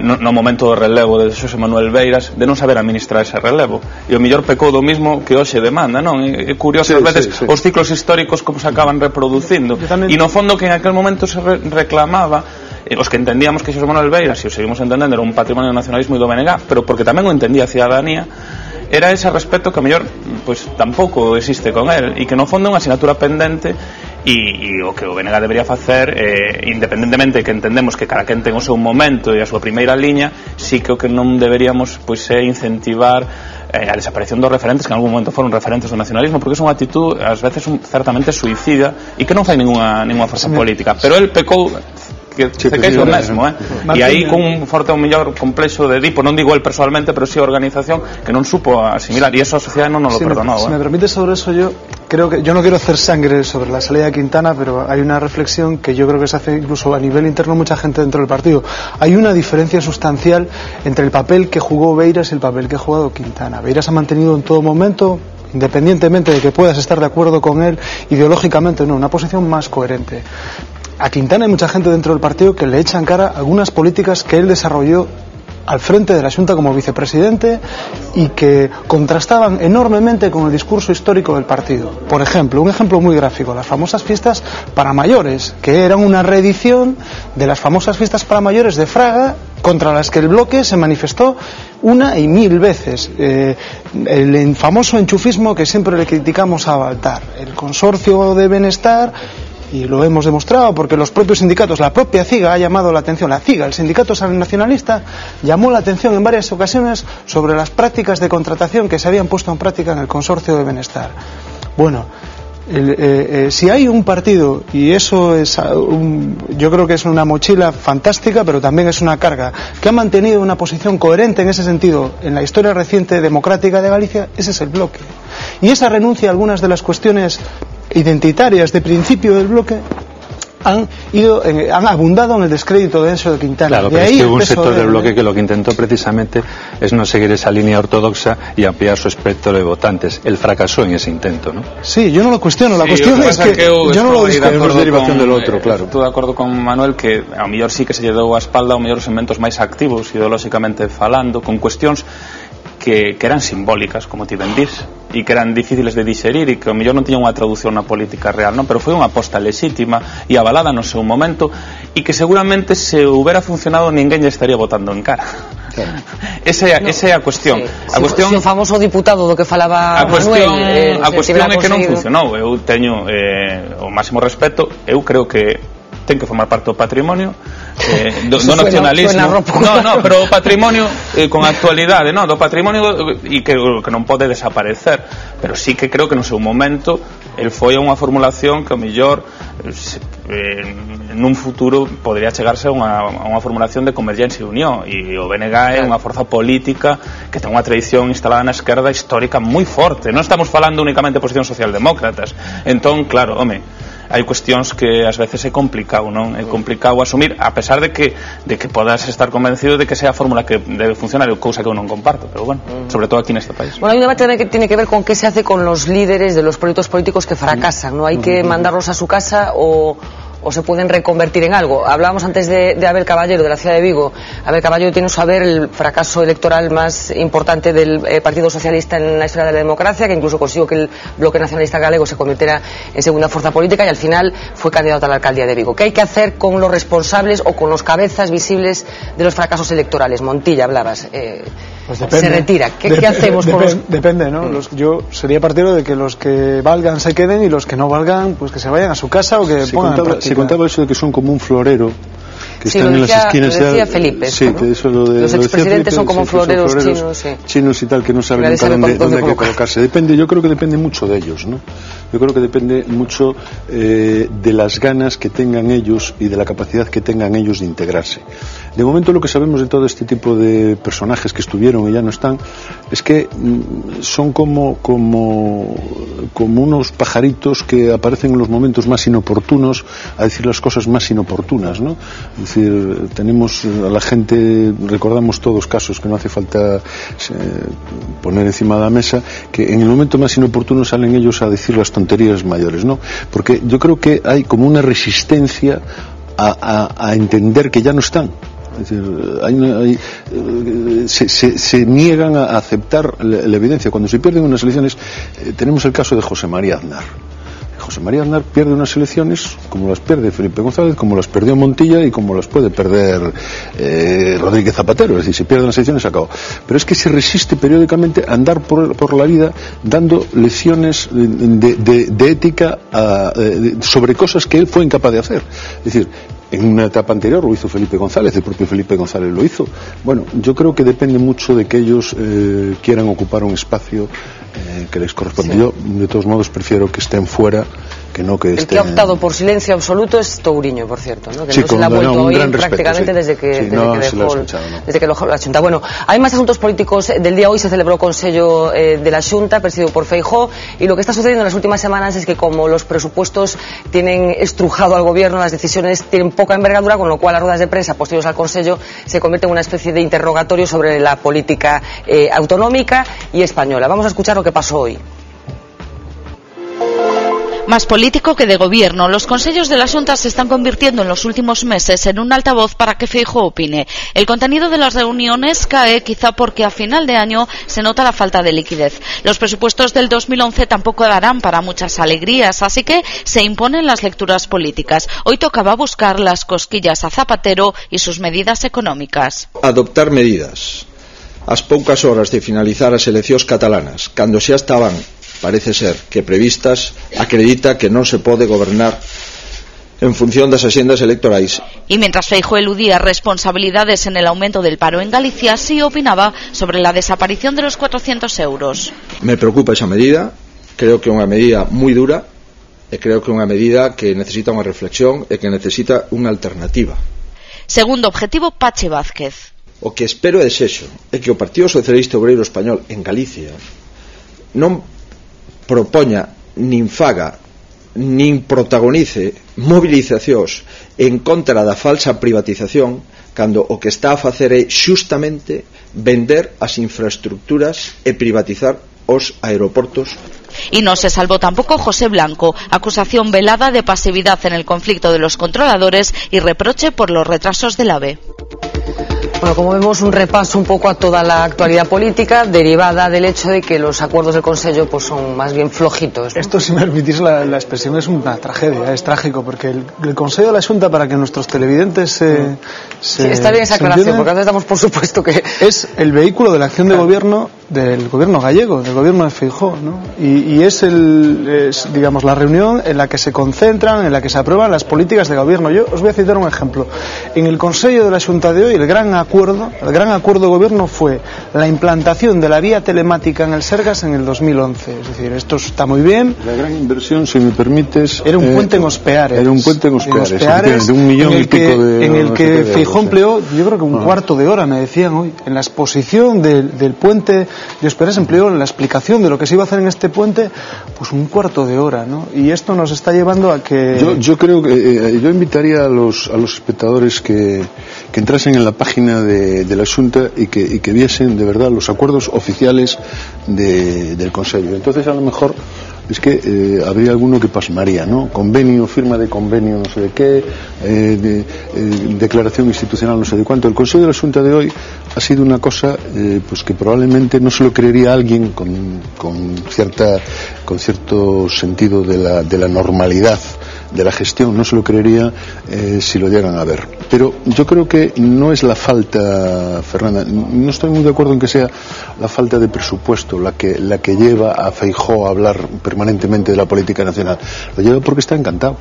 no momento do relevo de Xosé Manuel Beiras de non saber administrar ese relevo, e o mellor pecou do mismo que hoxe demanda, non? É curioso ás veces os ciclos históricos como se acaban reproducindo, e no fondo que en aquel momento se reclamaba, os que entendíamos que Xosé Manuel Beiras, e o seguimos entendendo, era un patrimonio do nacionalismo e do BNG, pero porque tamén o entendía a ciudadanía, era ese respeto que a mellor pues tampouco existe con él, e que no fondo é unha asignatura pendente, e o que o BNG debería facer, independentemente que entendemos que cada quen ten o seu momento e a súa primeira liña, sí que o que non deberíamos pois é incentivar a desaparición dos referentes que en algún momento foron referentes do nacionalismo, porque é unha actitud ás veces certamente suicida e que non fai ninguna forza política, pero el pecou que se queixo mesmo, e aí con un forte un mellor complexo de Edipo, non digo el personalmente, pero si a organización que non supo asimilar, e eso a sociedade non nos lo perdonou. Si me permite sobre eso, yo creo que yo no quiero hacer sangre sobre la salida de Quintana, pero hay una reflexión que yo creo que se hace incluso a nivel interno mucha gente dentro del partido. Hay una diferencia sustancial entre el papel que jugó Beiras y el papel que ha jugado Quintana. Beiras ha mantenido en todo momento, independientemente de que puedas estar de acuerdo con él ideológicamente o no, una posición más coherente. A Quintana hay mucha gente dentro del partido que le echa en cara algunas políticas que él desarrolló al frente de la Xunta como vicepresidente y que contrastaban enormemente con el discurso histórico del partido. Por ejemplo, un ejemplo muy gráfico, las famosas fiestas para mayores, que eran una reedición de las famosas fiestas para mayores de Fraga, contra las que el bloque se manifestó una y mil veces. El famoso enchufismo que siempre le criticamos a Baltar, el consorcio de bienestar. Y lo hemos demostrado porque los propios sindicatos, la propia CIGA ha llamado la atención, la CIGA, el sindicato nacionalista, llamó la atención en varias ocasiones sobre las prácticas de contratación que se habían puesto en práctica en el consorcio de bienestar. Bueno, si hay un partido, y eso es yo creo que es una mochila fantástica, pero también es una carga, que ha mantenido una posición coherente en ese sentido en la historia reciente democrática de Galicia, ese es el bloque. Y esa renuncia a algunas de las cuestiones identitarias de principio del bloque han abundado en el descrédito de Enzo de Quintana. Claro, pero es que hubo un sector del bloque que lo que intentó precisamente es no seguir esa línea ortodoxa y ampliar su espectro de votantes. Él fracasó en ese intento, ¿no? Sí, yo no lo cuestiono, la cuestión es que yo no lo discuto. Es derivación del outro, claro. Estou de acordo con Manuel que ao mellor sí que se lle deu a espalda ao mellor os elementos máis activos ideolóxicamente falando, con cuestións que eran simbólicas, como ti ben dis, e que eran difíciles de digerir e que ao mellor non tiñan unha traducción na política real, non? Pero foi unha aposta lexítima e avalada no seu momento e que seguramente se houbera funcionado ninguén lle estaría votando en cara. Claro. Esa é a cuestión. Sí. A cuestión, o famoso diputado do que falaba Manuel, a cuestión é que non funcionou. Eu teño o máximo respeto, eu creo que ten que formar parte do patrimonio do nacionalismo. Pero o patrimonio con actualidade, do patrimonio e que non pode desaparecer, pero sí que creo que no seu momento el foi a unha formulación que ao mellor nun futuro podría chegarse a unha formulación de Convergencia e Unión, e o BNG é unha forza política que ten unha tradición instalada na esquerda histórica moi forte. Non estamos falando únicamente de posicións socialdemócratas. Entón, claro, hai cuestións que ás veces é complicado, non? É complicado asumir, a pesar de que podas estar convencido de que sea a fórmula que debe funcionar, cousa que eu non comparto, pero bueno, sobre todo aquí neste país. Bueno, hay un debate que tiene que ver con qué se hace con los líderes de los proyectos políticos que fracasan, ¿no? Hay que mandarlos a su casa o se pueden reconvertir en algo. Hablábamos antes de Abel Caballero, de la ciudad de Vigo. Abel Caballero tiene a saber el fracaso electoral más importante del Partido Socialista en la historia de la democracia, que incluso consiguió que el bloque nacionalista galego se convirtiera en segunda fuerza política y al final fue candidato a la alcaldía de Vigo. ¿Qué hay que hacer con los responsables o con los cabezas visibles de los fracasos electorales? Montilla, hablabas. Pues depende, se retira. ¿Qué hacemos con los...? Depende, ¿no? Yo sería partidario de que los que valgan se queden y los que no valgan, pues que se vayan a su casa o que pongan en práctica. Se contaba eso de que son como un florero que sí, están en las esquinas. Lo decía Felipe. Sí, ¿no? Eso los expresidentes son como floreros chinos. Sí. Chinos y tal, que no saben nunca dónde hay que colocarse. Yo creo que depende mucho de ellos, ¿no? Yo creo que depende mucho de las ganas que tengan ellos y de la capacidad que tengan ellos de integrarse. De momento lo que sabemos de todo este tipo de personajes que estuvieron y ya no están es que son como unos pajaritos que aparecen en los momentos más inoportunos a decir las cosas más inoportunas, ¿no? Es decir, tenemos a la gente, recordamos todos casos que no hace falta poner encima de la mesa, que en el momento más inoportuno salen ellos a decir las tonterías mayores, ¿no? Porque yo creo que hay como una resistencia a entender que ya no están. Es decir, se niegan a aceptar la evidencia. Cuando se pierden unas elecciones, tenemos el caso de José María Aznar. José María Aznar pierde unas elecciones como las pierde Felipe González, como las perdió Montilla y como las puede perder Rodríguez Zapatero. Es decir, si pierden las elecciones, se acabó. Pero es que se resiste periódicamente a andar por la vida dando lecciones de ética sobre cosas que él fue incapaz de hacer. Es decir, en una etapa anterior lo hizo Felipe González, el propio Felipe González lo hizo. Bueno, yo creo que depende mucho de que ellos quieran ocupar un espacio que les corresponde. Sí. Yo, de todos modos, prefiero que estén fuera El que ha optado por silencio absoluto es Touriño, por cierto, ¿no? Que sí, no se le ha vuelto a oír prácticamente sí. desde que lo dejó la Xunta. Bueno, hay más asuntos políticos del día. Hoy se celebró el Consello de la Xunta, presidido por Feijóo, y lo que está sucediendo en las últimas semanas es que como los presupuestos tienen estrujado al gobierno, las decisiones tienen poca envergadura, con lo cual las ruedas de prensa posteriores al Consello se convierten en una especie de interrogatorio sobre la política autonómica y española. Vamos a escuchar lo que pasó hoy. Más político que de gobierno, los consellos de la Xunta se están convirtiendo en los últimos meses en un altavoz para que Feijóo opine. El contenido de las reuniones cae quizá porque a final de año se nota la falta de liquidez. Los presupuestos del 2011 tampoco darán para muchas alegrías, así que se imponen las lecturas políticas. Hoy tocaba buscar las cosquillas a Zapatero y sus medidas económicas. Adoptar medidas. Ás poucas horas de finalizar as eleccións catalanas, cando xa estaban, parece ser, que previstas, acredita que non se pode gobernar en función das axendas electorais. Y mientras Feijóo eludía responsabilidades en el aumento del paro en Galicia, sí opinaba sobre la desaparición de los 400 euros. Me preocupa esa medida, creo que é unha medida moi dura e creo que é unha medida que necesita unha reflexión e que necesita unha alternativa. Segundo objetivo, Pachi Vázquez. O que espero e desexo é que o Partido Socialista Obreiro Español en Galicia non propoña, nin faga, nin protagonice movilizacións en contra da falsa privatización, cando o que está a facer é xustamente vender as infraestructuras e privatizar os aeroportos. Y no se salvó tampoco José Blanco, acusación velada de pasividad en el conflicto de los controladores y reproche por los retrasos del AVE. Bueno, como vemos, un repaso un poco a toda la actualidad política derivada del hecho de que los acuerdos del Consello pues son más bien flojitos, ¿no? Esto, si me permitís la expresión, es una tragedia, es trágico, porque el Consello de la Xunta, para que nuestros televidentes sí, está bien esa aclaración, porque antes damos por supuesto que es el vehículo de la acción de gobierno del gobierno gallego, del gobierno de Feijóo, ¿no? Y es digamos, la reunión en la que se concentran, en la que se aprueban las políticas de gobierno. Yo os voy a citar un ejemplo. En el Consello de la Xunta de hoy, el gran acuerdo de gobierno fue la implantación de la vía telemática en el Sergas en el 2011. Es decir, esto está muy bien. La gran inversión, si me permites, era un puente en Ospeares. Era un puente en Ospeares, de 1 millón y pico de en el que Feijóo empleó, yo creo que un cuarto de hora, me decían hoy, en la exposición del puente de Ospeares, empleó en la explicación de lo que se iba a hacer en este puente, pues un cuarto de hora, ¿no? Y esto nos está llevando a que... Yo creo que yo invitaría a los espectadores que entrasen en la página de la Xunta y que viesen de verdad los acuerdos oficiales del Consello. Entonces, a lo mejor es que habría alguno que pasmaría, ¿no? Convenio, firma de convenio, no sé de qué, declaración institucional, no sé de cuánto. El Consello de la Xunta de hoy ha sido una cosa pues que probablemente no se lo creería alguien con cierto sentido de la normalidad de la gestión, no se lo creería si lo llegan a ver. Pero yo creo que no es la falta, Fernanda, no estoy muy de acuerdo en que sea la falta de presupuesto la que lleva a Feijóo a hablar permanentemente de la política nacional. Lo lleva porque está encantado.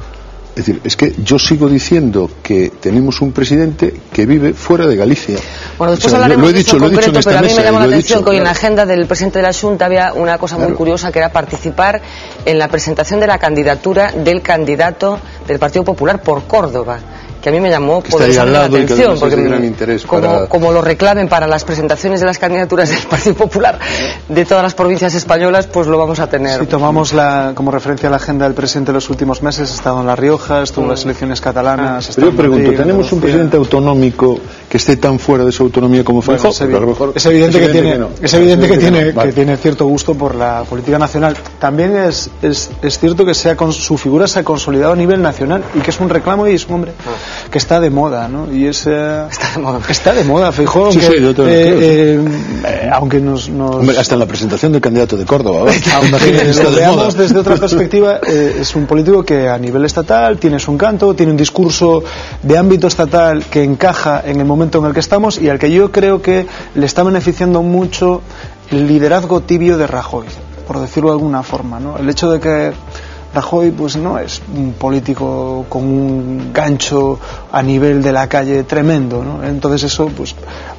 Es decir, es que yo sigo diciendo que tenemos un presidente que vive fuera de Galicia. Bueno, después hablaremos de eso en concreto, pero a mí me llamó la atención que hoy en la agenda del presidente de la Xunta había una cosa muy curiosa, que era participar en la presentación de la candidatura del candidato del Partido Popular por Córdoba, que a mí me llamó poderosamente la atención, porque como lo reclamen para las presentaciones de las candidaturas del Partido Popular de todas las provincias españolas, pues lo vamos a tener. Si tomamos como referencia la agenda del presidente de los últimos meses, ha estado en La Rioja, estuvo en las elecciones catalanas. Pero yo pregunto, ¿tenemos un presidente autonómico que esté tan fuera de su autonomía como Feijóo? Es evidente que tiene cierto gusto por la política nacional. También es cierto que su figura se ha consolidado a nivel nacional y que es un reclamo y es un hombre que está de moda, ¿no? Y está de moda Feijóo, aunque nos... Hombre, hasta en la presentación del candidato de Córdoba, aunque lo veamos desde otra perspectiva, es un político que a nivel estatal tiene su encanto, tiene un discurso de ámbito estatal que encaja en el momento en el que estamos y al que yo creo que le está beneficiando mucho el liderazgo tibio de Rajoy, por decirlo de alguna forma, ¿no? El hecho de que Rajoy pues no es un político con un gancho a nivel de la calle tremendo, ¿no? Entonces eso pues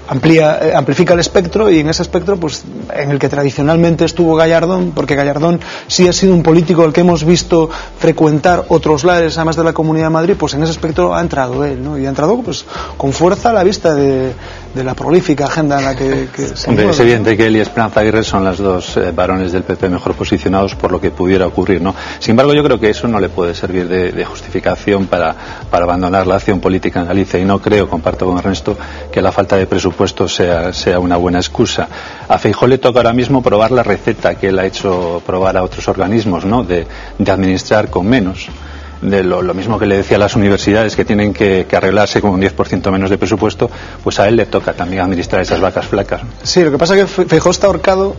amplifica el espectro, y en ese espectro pues en el que tradicionalmente estuvo Gallardón, porque Gallardón sí ha sido un político al que hemos visto frecuentar otros lares además de la Comunidad de Madrid, pues en ese espectro ha entrado él, ¿no? Y ha entrado pues con fuerza a la vista de la prolífica agenda en la que se Hombre, mueve, es evidente que él y Esperanza Aguirre son las dos varones del PP mejor posicionados por lo que pudiera ocurrir, ¿no? Sin embargo, yo creo que eso no le puede servir de justificación para abandonar la acción política en Galicia, y no creo, comparto con Ernesto, que la falta de presupuesto sea una buena excusa. A Feijóo le toca ahora mismo probar la receta que él ha hecho probar a otros organismos, ¿no? De administrar con menos. De lo mismo que le decía a las universidades, que tienen que arreglarse con un 10% menos de presupuesto, pues a él le toca también administrar esas vacas flacas. Sí, lo que pasa es que Feijóo está ahorcado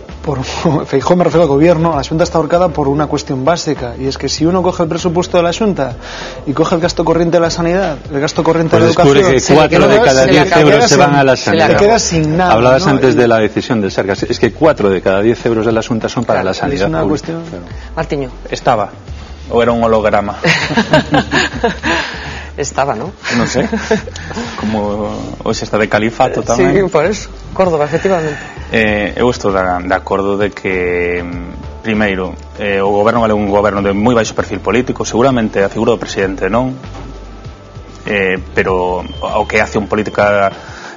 Feijóo, me refiero al gobierno, la Xunta está ahorcada por una cuestión básica, y es que si uno coge el presupuesto de la Xunta y coge el gasto corriente de la sanidad, el gasto corriente de la educación, descubre que 4 de cada 10 euros se van a la sanidad. Te quedas sin nada. Hablabas antes de la decisión del Sergas, es que 4 de cada 10 euros de la Xunta son para la sanidad. Es una cuestión. Martiño. Estaba. ¿O era un holograma? Estaba, ¿no? No sé. Como hoxe está de califato tamén. Sí, por eso. Córdoba, efectivamente. Eu estou de acordo de que primeiro, o goberno vale un goberno de moi baixo perfil político, seguramente a figura do presidente non, pero o que é acción política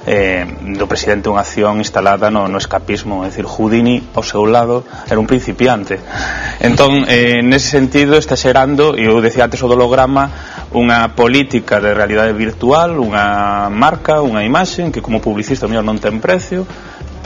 do presidente unha acción instalada no escapismo, é dicir, Houdini ao seu lado era un principiante, entón nese sentido está xerando, e eu decía antes o do holograma, unha política de realidade virtual, unha marca, unha imaxe que como publicista mellor non ten precio,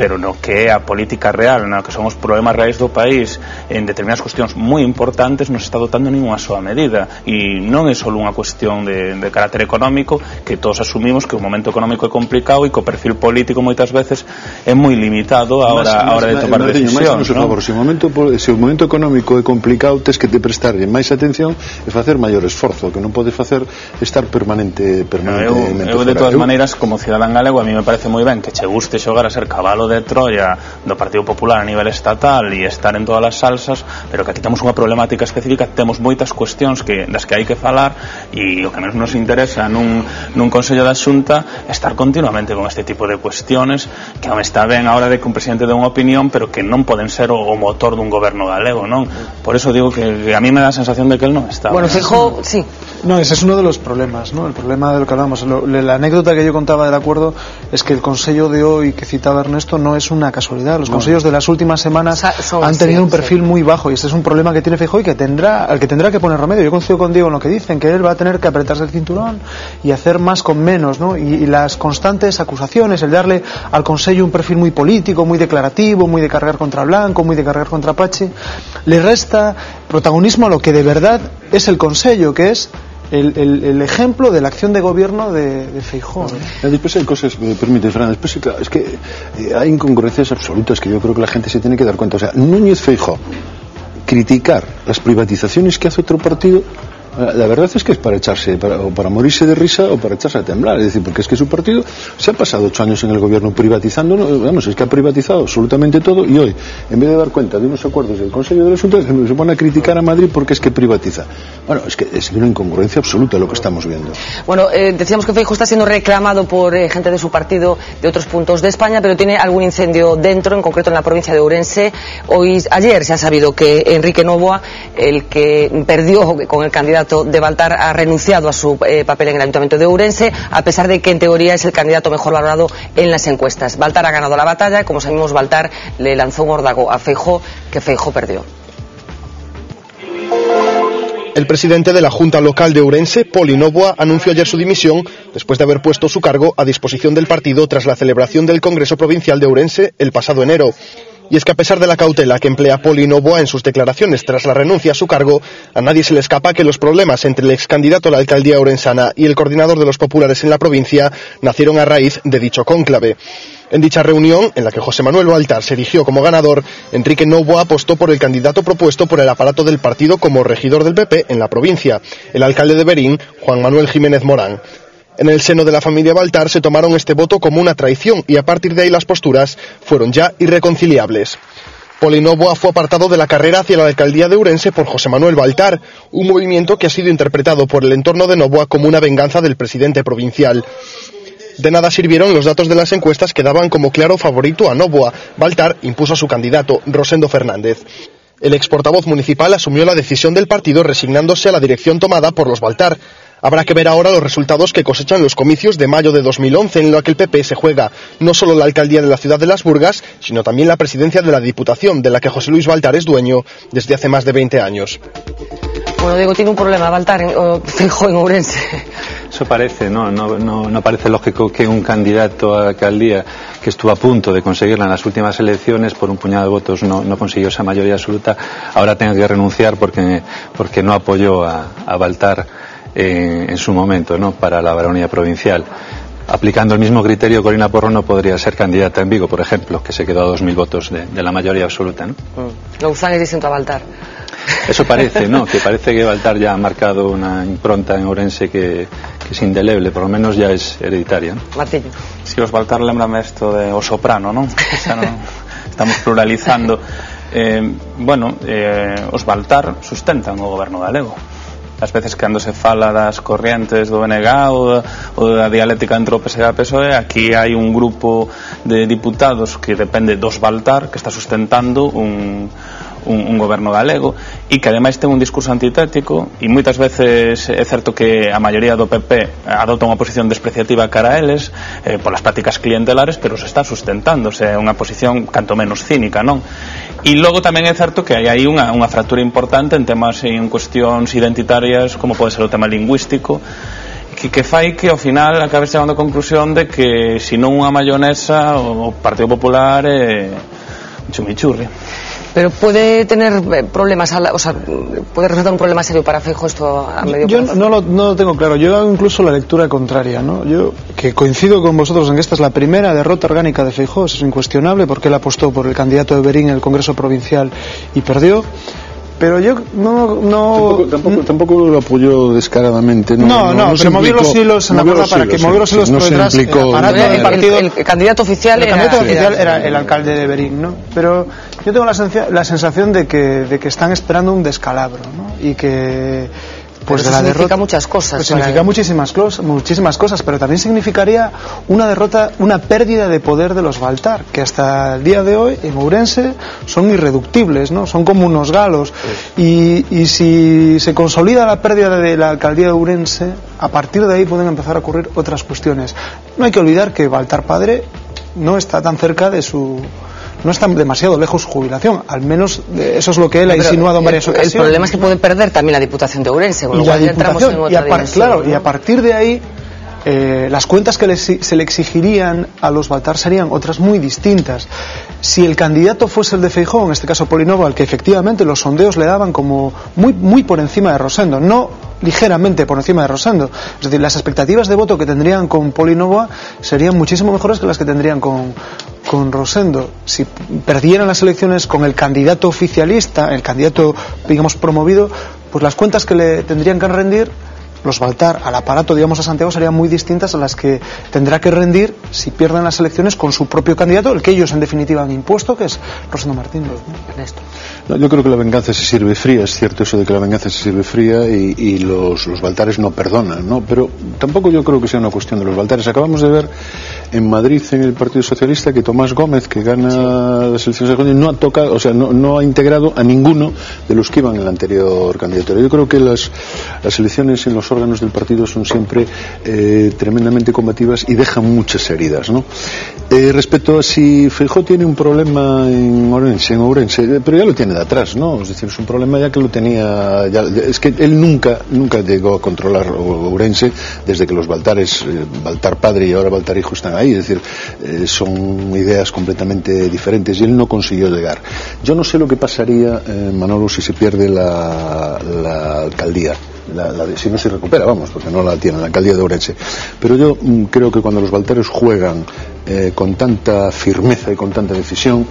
pero no que é a política real, no que son os problemas reais do país en determinadas cuestións moi importantes, non se está dotando ninguna soa medida, e non é só unha cuestión de carácter económico, que todos asumimos que o momento económico é complicado e que o perfil político moitas veces é moi limitado a hora de tomar decisións, ¿no? Favor, se o momento económico é complicado, tes que te prestarlle máis atención e facer maior esforzo, que non podes facer estar permanentemente eu de todas maneiras, como cidadán galego, a mí me parece moi ben que che guste xogar a ser cabalo de Troya do Partido Popular a nivel estatal e estar en todas as salsas, pero que aquí temos unha problemática específica, temos moitas cuestións das que hai que falar, e o que menos nos interesa nun Consello da Xunta é estar continuamente con este tipo de cuestiones, que non está ben a hora de que un presidente dé unha opinión, pero que non poden ser o motor dun goberno galego, non? Por eso digo que a mí me dá a sensación de que él non está. Bueno, Feijóo, sí. No, ese es uno de los problemas, ¿no? El problema de lo que hablamos. La anécdota que yo contaba del acuerdo es que el Consejo de hoy que citaba Ernesto no es una casualidad. Los consejos de las últimas semanas han tenido un perfil muy bajo, y este es un problema que tiene Feijóo y al que tendrá que poner remedio. Yo coincido con Diego en lo que dicen, que él va a tener que apretarse el cinturón y hacer más con menos, ¿no? Y las constantes acusaciones, el darle al Consejo un perfil muy político, muy declarativo, muy de cargar contra Blanco, muy de cargar contra Pachi, le resta protagonismo a lo que de verdad es el Consejo, que es el ejemplo de la acción de gobierno de Feijóo. Después hay cosas, me permite, Fran, después claro, es que hay incongruencias absolutas que yo creo que la gente se tiene que dar cuenta. O sea, Núñez Feijóo criticar las privatizaciones que hace otro partido, la verdad es que es para echarse, para morirse de risa o para echarse a temblar, es decir, porque es que su partido se ha pasado 8 años en el gobierno privatizando, vamos, es que ha privatizado absolutamente todo, y hoy, en vez de dar cuenta de unos acuerdos del Consejo de los Asuntos, se pone a criticar a Madrid porque es que privatiza. Bueno, es que es una incongruencia absoluta lo que estamos viendo. Bueno, decíamos que Feijóo está siendo reclamado por gente de su partido de otros puntos de España, pero tiene algún incendio dentro, en concreto en la provincia de Ourense. Ayer se ha sabido que Enrique Novoa, el que perdió con el candidato de Baltar, ha renunciado a su papel en el Ayuntamiento de Ourense, a pesar de que en teoría es el candidato mejor valorado en las encuestas. Baltar ha ganado la batalla, como sabemos, Baltar le lanzó un órdago a Feijóo, que Feijóo perdió. El presidente de la Junta Local de Ourense, Poli Novoa, anunció ayer su dimisión después de haber puesto su cargo a disposición del partido tras la celebración del Congreso Provincial de Ourense el pasado enero. Y es que a pesar de la cautela que emplea Poli Novoa en sus declaraciones tras la renuncia a su cargo, a nadie se le escapa que los problemas entre el excandidato a la alcaldía orensana y el coordinador de los populares en la provincia nacieron a raíz de dicho cónclave. En dicha reunión, en la que José Manuel Baltar se erigió como ganador, Enrique Novoa apostó por el candidato propuesto por el aparato del partido como regidor del PP en la provincia, el alcalde de Berín, Juan Manuel Jiménez Morán. En el seno de la familia Baltar se tomaron este voto como una traición, y a partir de ahí las posturas fueron ya irreconciliables. Poli Novoa fue apartado de la carrera hacia la alcaldía de Ourense por José Manuel Baltar, un movimiento que ha sido interpretado por el entorno de Novoa como una venganza del presidente provincial. De nada sirvieron los datos de las encuestas que daban como claro favorito a Novoa. Baltar impuso a su candidato, Rosendo Fernández. El ex portavoz municipal asumió la decisión del partido resignándose a la dirección tomada por los Baltar. Habrá que ver ahora los resultados que cosechan los comicios de mayo de 2011, en los que el PP se juega no solo la alcaldía de la ciudad de Las Burgas, sino también la presidencia de la Diputación, de la que José Luis Baltar es dueño desde hace más de 20 años. Bueno, Diego, tiene un problema Baltar Feijóo en Ourense. Eso parece, no parece lógico que un candidato a la alcaldía que estuvo a punto de conseguirla en las últimas elecciones, por un puñado de votos no consiguió esa mayoría absoluta, ahora tenga que renunciar porque no apoyó a Baltar en su momento, ¿no?, para la baronía provincial. Aplicando el mismo criterio, Corina Porro no podría ser candidata en Vigo, por ejemplo, que se quedó a 2.000 votos de la mayoría absoluta, ¿no? Louzán es distinto a Baltar. Eso parece, ¿no? Que parece que Baltar ya ha marcado una impronta en Ourense que es indeleble, por lo menos ya es hereditaria, ¿no? Martillo. Sí, os Baltar lembrame esto de O Soprano, ¿no? O sea, no estamos pluralizando. Os Baltar sustentan o goberno galego. As veces cando se fala das corrientes do BNG ou da dialéctica entre o PSG e a PSOE, aquí hai un grupo de diputados que depende dos Baltar que está sustentando un goberno galego e que ademais ten un discurso antitético e moitas veces é certo que a maioría do PP adopta unha posición despreciativa cara a eles polas prácticas clientelares, pero se está sustentando, é unha posición canto menos cínica, non? E logo tamén é certo que hai aí unha fractura importante en temas en cuestións identitarias como pode ser o tema lingüístico que fai que ao final acabes chegando a conclusión de que se non unha mayonesa o Partido Popular é un chumichurri. Pero puede tener problemas, puede resultar un problema serio para Feijóo esto a medio plazo. Yo no lo tengo claro. Yo hago incluso la lectura contraria, ¿no? Yo que coincido con vosotros en que esta es la primera derrota orgánica de Feijóo, es incuestionable porque él apostó por el candidato de Berín en el Congreso Provincial y perdió. Pero yo tampoco lo apoyó descaradamente. Pero movió los hilos en la cuerda para que movió los hilos por detrás. El candidato oficial era el alcalde de Berín, ¿no? Pero yo tengo la sensación de que están esperando un descalabro, ¿no? Y que pues de la significa muchas cosas. Pues significa muchísimas cosas, pero también significaría una derrota, una pérdida de poder de los Baltar, que hasta el día de hoy en Ourense son irreductibles, ¿no? Son como unos galos. Y si se consolida la pérdida de la alcaldía de Ourense, a partir de ahí pueden empezar a ocurrir otras cuestiones. No hay que olvidar que Baltar padre no está tan cerca de no está demasiado lejos su jubilación, al menos eso es lo que él ha insinuado en varias ocasiones. El problema es que puede perder también la Diputación de Ourense, con lo cual ya entramos en otra dimensión, claro, ¿no? Y a partir de ahí las cuentas que se le exigirían a los Baltar serían otras muy distintas. Si el candidato fuese el de Feijóo, en este caso Poli Novoa, al que efectivamente los sondeos le daban como muy por encima de Rosendo, no ligeramente por encima de Rosendo, es decir, las expectativas de voto que tendrían con Poli Novoa serían muchísimo mejores que las que tendrían con Rosendo. Si perdieran las elecciones con el candidato oficialista, el candidato, digamos, promovido, pues las cuentas que le tendrían que rendir los Baltar al aparato, digamos, a Santiago serían muy distintas a las que tendrá que rendir si pierden las elecciones con su propio candidato, el que ellos en definitiva han impuesto, que es Rosendo Martínez, ¿no? Ernesto. No, yo creo que la venganza se sirve fría, es cierto eso de que la venganza se sirve fría y los Baltares no perdonan, ¿no? Pero tampoco yo creo que sea una cuestión de los Baltares. Acabamos de ver en Madrid, en el Partido Socialista, que Tomás Gómez, que gana las elecciones de junio, no ha tocado, o sea, no ha integrado a ninguno de los que iban en la anterior candidatura. Yo creo que las elecciones en los órganos del partido son siempre tremendamente combativas y dejan muchas heridas, ¿no? Respecto a si Feijóo tiene un problema en Ourense, pero ya lo tiene de atrás, ¿no? Es decir, es un problema ya que lo tenía, es que él nunca llegó a controlar Ourense desde que los Baltares, Baltar padre y ahora Baltar hijo están ahí, es decir, son ideas completamente diferentes y él no consiguió llegar. Yo no sé lo que pasaría, Manolo, si se pierde la alcaldía. Si no se recupera, vamos, porque no la tiene la alcaldía de Ourense, pero yo creo que cuando los Baltares juegan con tanta firmeza y con tanta decisión,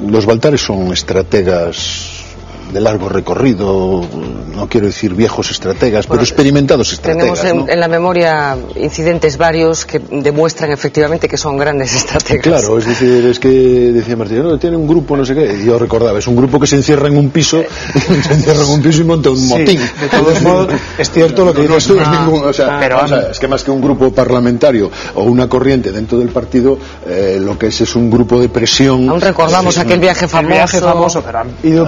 los Baltares son estrategas de largo recorrido, no quiero decir viejos estrategas, pero experimentados estrategas. Tenemos en la memoria incidentes varios que demuestran efectivamente que son grandes estrategas. Claro, es decir, es que decía Martín, no, tiene un grupo, no sé qué, y yo recordaba, es un grupo que se encierra en un piso, y monta un motín. De todos modos, es cierto lo que dices tú. Es que más que un grupo parlamentario o una corriente dentro del partido, lo que es un grupo de presión. Aún recordamos aquel viaje famoso.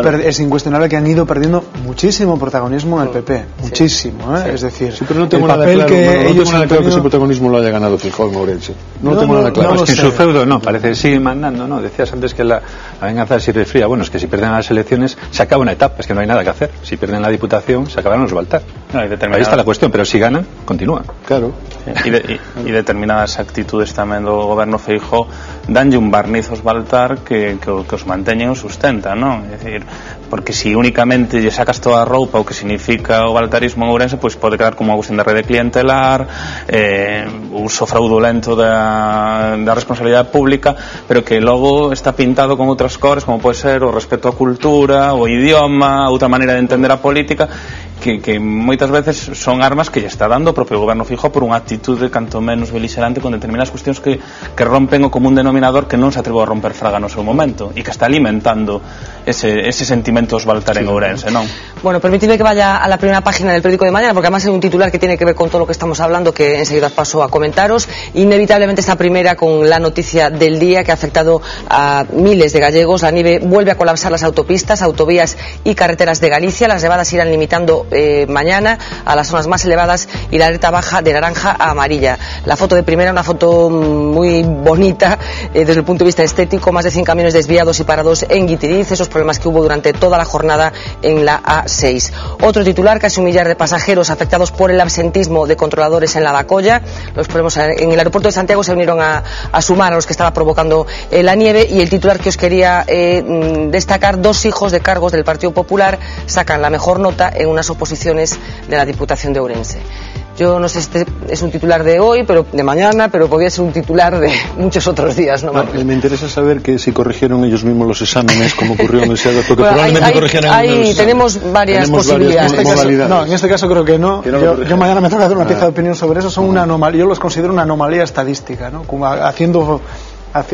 Pero es incuestionable que han ido perdiendo muchísimo protagonismo en el PP, muchísimo, ¿eh? Es decir, pero no tengo nada claro, que ese protagonismo lo haya ganado Feijóo en Ourense. No tengo nada claro. Es que en su feudo no, parece que sigue mandando, ¿no? Decías antes que la venganza sirve fría. Bueno, es que si pierden las elecciones se acaba una etapa, es que no hay nada que hacer. Si pierden la Diputación se acabarán los Baltar. Ahí está la cuestión, pero si ganan, continúan. Claro. E determinadas actitudes tamén do goberno Feijóo danlle un barniz aos Baltar que os manteñen e os sustenta, non? É dicir, porque si únicamente lle sacas toda a roupa o que significa o baltarismo en Ourense, pois pode quedar como unha cuestión de rede clientelar, uso fraudulento da responsabilidade pública, pero que logo está pintado con outras cores, como pode ser o respeto á cultura, o idioma, outra maneira de entender a política, que moitas veces son armas que lle está dando o propio goberno Feijóo por unha actitude canto menos beligerante con determinadas cuestións que rompen o común denominador que non se atreveu a romper Fraga no seu momento e que está alimentando ese sentimento os Baltar en Ourense, non? Bueno, permitidme que vaya a la primera página del periódico de mañana, porque además hay un titular que tiene que ver con todo lo que estamos hablando, que enseguida paso a comentaros. Inevitablemente esta primera con la noticia del día que ha afectado a miles de gallegos. La nieve vuelve a colapsar las autopistas, autovías y carreteras de Galicia. Las nevadas irán limitando mañana a las zonas más elevadas y la alerta baja de naranja a amarilla. La foto de primera, una foto muy bonita desde el punto de vista estético, más de 100 camiones desviados y parados en Guitiriz, esos problemas que hubo durante toda la jornada en la A6. Otro titular, casi 1 millar de pasajeros afectados por el absentismo de controladores en la Bacolla. Los problemas en el aeropuerto de Santiago se unieron a sumar a los que estaba provocando la nieve, y el titular que os quería destacar, 2 hijos de cargos del Partido Popular sacan la mejor nota en unas oposiciones de la Diputación de Ourense. Yo no sé si este es un titular de hoy, pero de mañana, pero podría ser un titular de muchos otros días, ¿no? Me interesa saber que si corrigieron ellos mismos los exámenes, como ocurrió en el SEAD, porque probablemente corrigieran ahí tenemos varias posibilidades. En este caso creo que no. Yo mañana me toca hacer una pieza de opinión sobre eso. Son una anomalía, yo los considero una anomalía estadística, ¿no? Como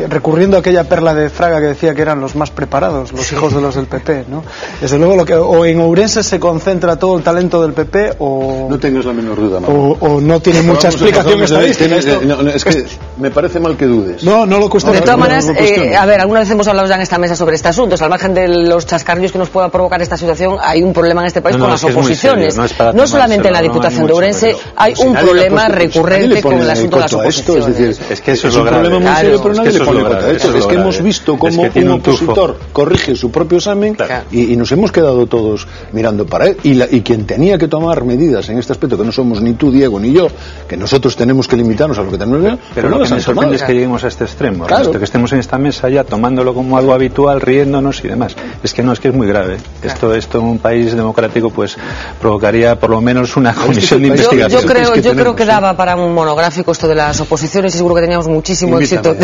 recurriendo a aquella perla de Fraga que decía que eran los más preparados, los hijos de los del PP, ¿no? Desde luego, o en Ourense se concentra todo el talento del PP, o no tengas la menor duda, o no tiene mucha explicación estadística. Es que me parece mal que dudes. No lo cuestiono. De todas maneras, a ver, alguna vez hemos hablado ya en esta mesa sobre este asunto. Al margen de los chascarrillos que nos pueda provocar esta situación, hay un problema en este país con las oposiciones. No solamente en la Diputación de Ourense, hay un problema recurrente con el asunto de las oposiciones. Es que eso es lo grave. Es que hemos visto cómo un opositor corrige su propio examen, y nos hemos quedado todos mirando para él, y quien tenía que tomar medidas en este aspecto, que no somos ni tú, Diego, ni yo, que nosotros tenemos que limitarnos a lo que tenemos que ver, pero lo que me sorprende es que lleguemos a este extremo, que estemos en esta mesa ya tomándolo como algo habitual, riéndonos y demás. Es que es muy grave. Esto en un país democrático pues provocaría por lo menos una comisión de investigación. Yo creo que daba para un monográfico esto de las oposiciones, y seguro que teníamos muchísimo éxito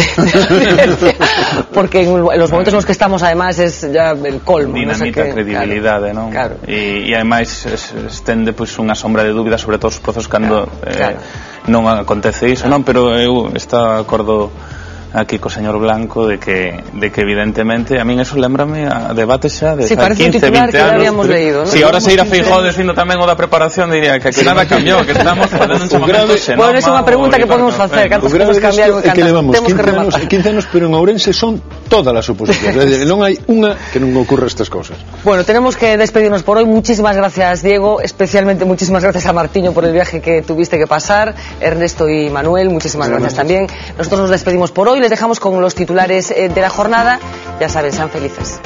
porque en los momentos en los que estamos además es ya el colmo, dinamita credibilidade, non? Claro. E ademais estende pois unha sombra de dúbida sobre todos os procesos cando non acontece iso, non? Pero eu está de acordo aquí co señor Blanco de que evidentemente a min eso lembrame a debates xa de 15, 20 anos. Si ahora se irá Feijóo dicindo tamén o da preparación, diría que nada cambiou, que estamos facendo un chamamento xenoma. Bueno, é unha pregunta que podemos facer, cantos podemos cambiar o que levamos 15 anos, pero en Ourense son todas as oposicións. Non hai unha que non ocurra estas cousas. Bueno, tenemos que despedirnos por hoy. Muchísimas gracias, Diego, especialmente muchísimas gracias a Martiño por el viaje que tuviste que pasar, Ernesto y Manuel, muchísimas gracias también. Nosotros nos despedimos por hoy. Les dejamos con los titulares de la jornada. Ya saben, sean felices.